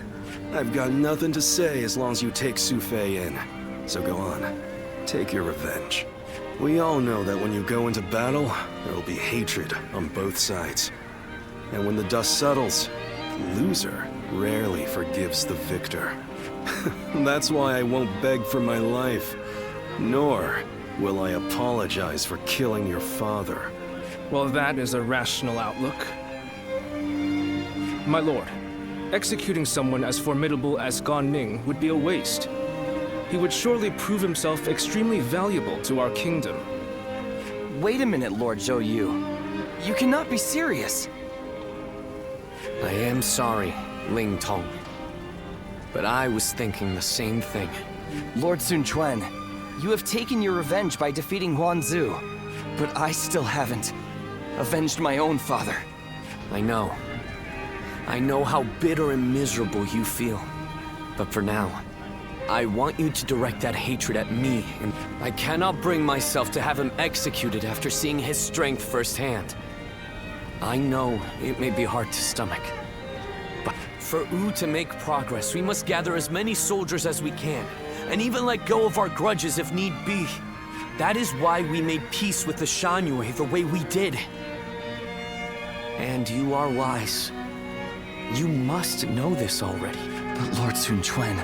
I've got nothing to say as long as you take Su Fei in. So go on. Take your revenge. We all know that when you go into battle, there will be hatred on both sides. And when the dust settles, the loser rarely forgives the victor. That's why I won't beg for my life, nor will I apologize for killing your father. Well, that is a rational outlook. My lord, executing someone as formidable as Gan Ning would be a waste. He would surely prove himself extremely valuable to our kingdom. Wait a minute, Lord Zhou Yu. You cannot be serious. I am sorry, Ling Tong. But I was thinking the same thing. Lord Sun Quan, you have taken your revenge by defeating Huanzu, but I still haven't avenged my own father. I know. I know how bitter and miserable you feel. But for now, I want you to direct that hatred at me, and I cannot bring myself to have him executed after seeing his strength firsthand. I know it may be hard to stomach, but for Wu to make progress, we must gather as many soldiers as we can, and even let go of our grudges if need be. That is why we made peace with the Shan Yue the way we did. And you are wise. You must know this already. But Lord Sun Quan...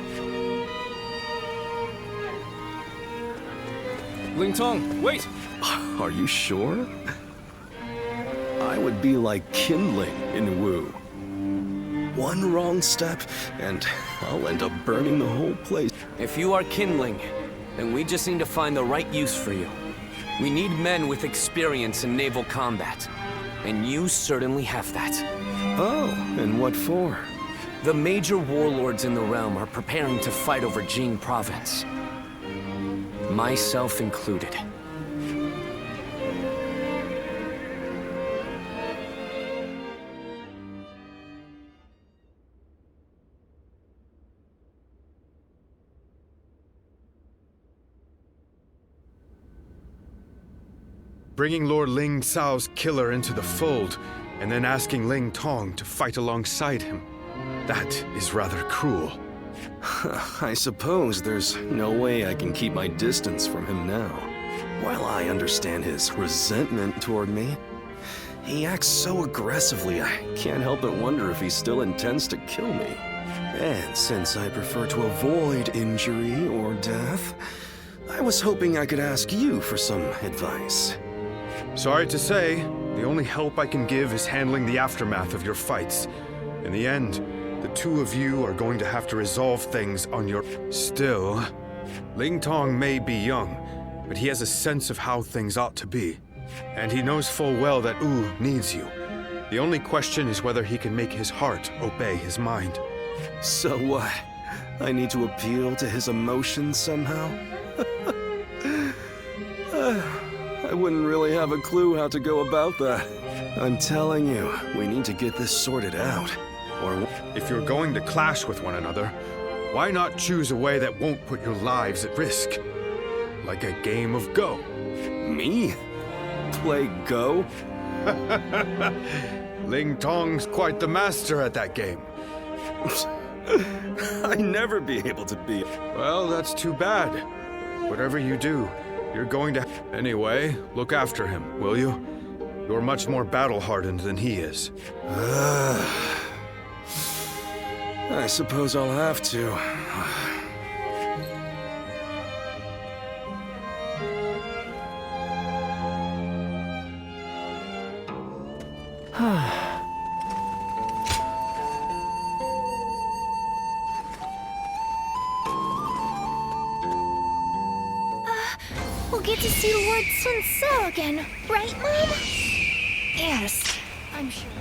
Ling Tong, wait! Are you sure? I would be like kindling in Wu. One wrong step, and I'll end up burning the whole place. If you are kindling, then we just need to find the right use for you. We need men with experience in naval combat, and you certainly have that. Oh, and what for? The major warlords in the realm are preparing to fight over Jing province. Myself included. Bringing Lord Ling Cao's killer into the fold, and then asking Ling Tong to fight alongside him. That is rather cruel. I suppose there's no way I can keep my distance from him now. While I understand his resentment toward me, he acts so aggressively I can't help but wonder if he still intends to kill me. And since I prefer to avoid injury or death, I was hoping I could ask you for some advice. Sorry to say, the only help I can give is handling the aftermath of your fights. In the end, the two of you are going to have to resolve things on your... Still, Ling Tong may be young, but he has a sense of how things ought to be. And he knows full well that Wu needs you. The only question is whether he can make his heart obey his mind. So what? I need to appeal to his emotions somehow? I wouldn't really have a clue how to go about that. I'm telling you, we need to get this sorted out. Or if you're going to clash with one another, why not choose a way that won't put your lives at risk? Like a game of Go. Me? Play Go? Ling Tong's quite the master at that game. I'd never be able to be. Well, that's too bad. Whatever you do, you're going to... Anyway, look after him, will you? You're much more battle-hardened than he is. I suppose I'll have to. We'll get to see Lord Sun Tzu again, right, Mom? Yes, I'm sure.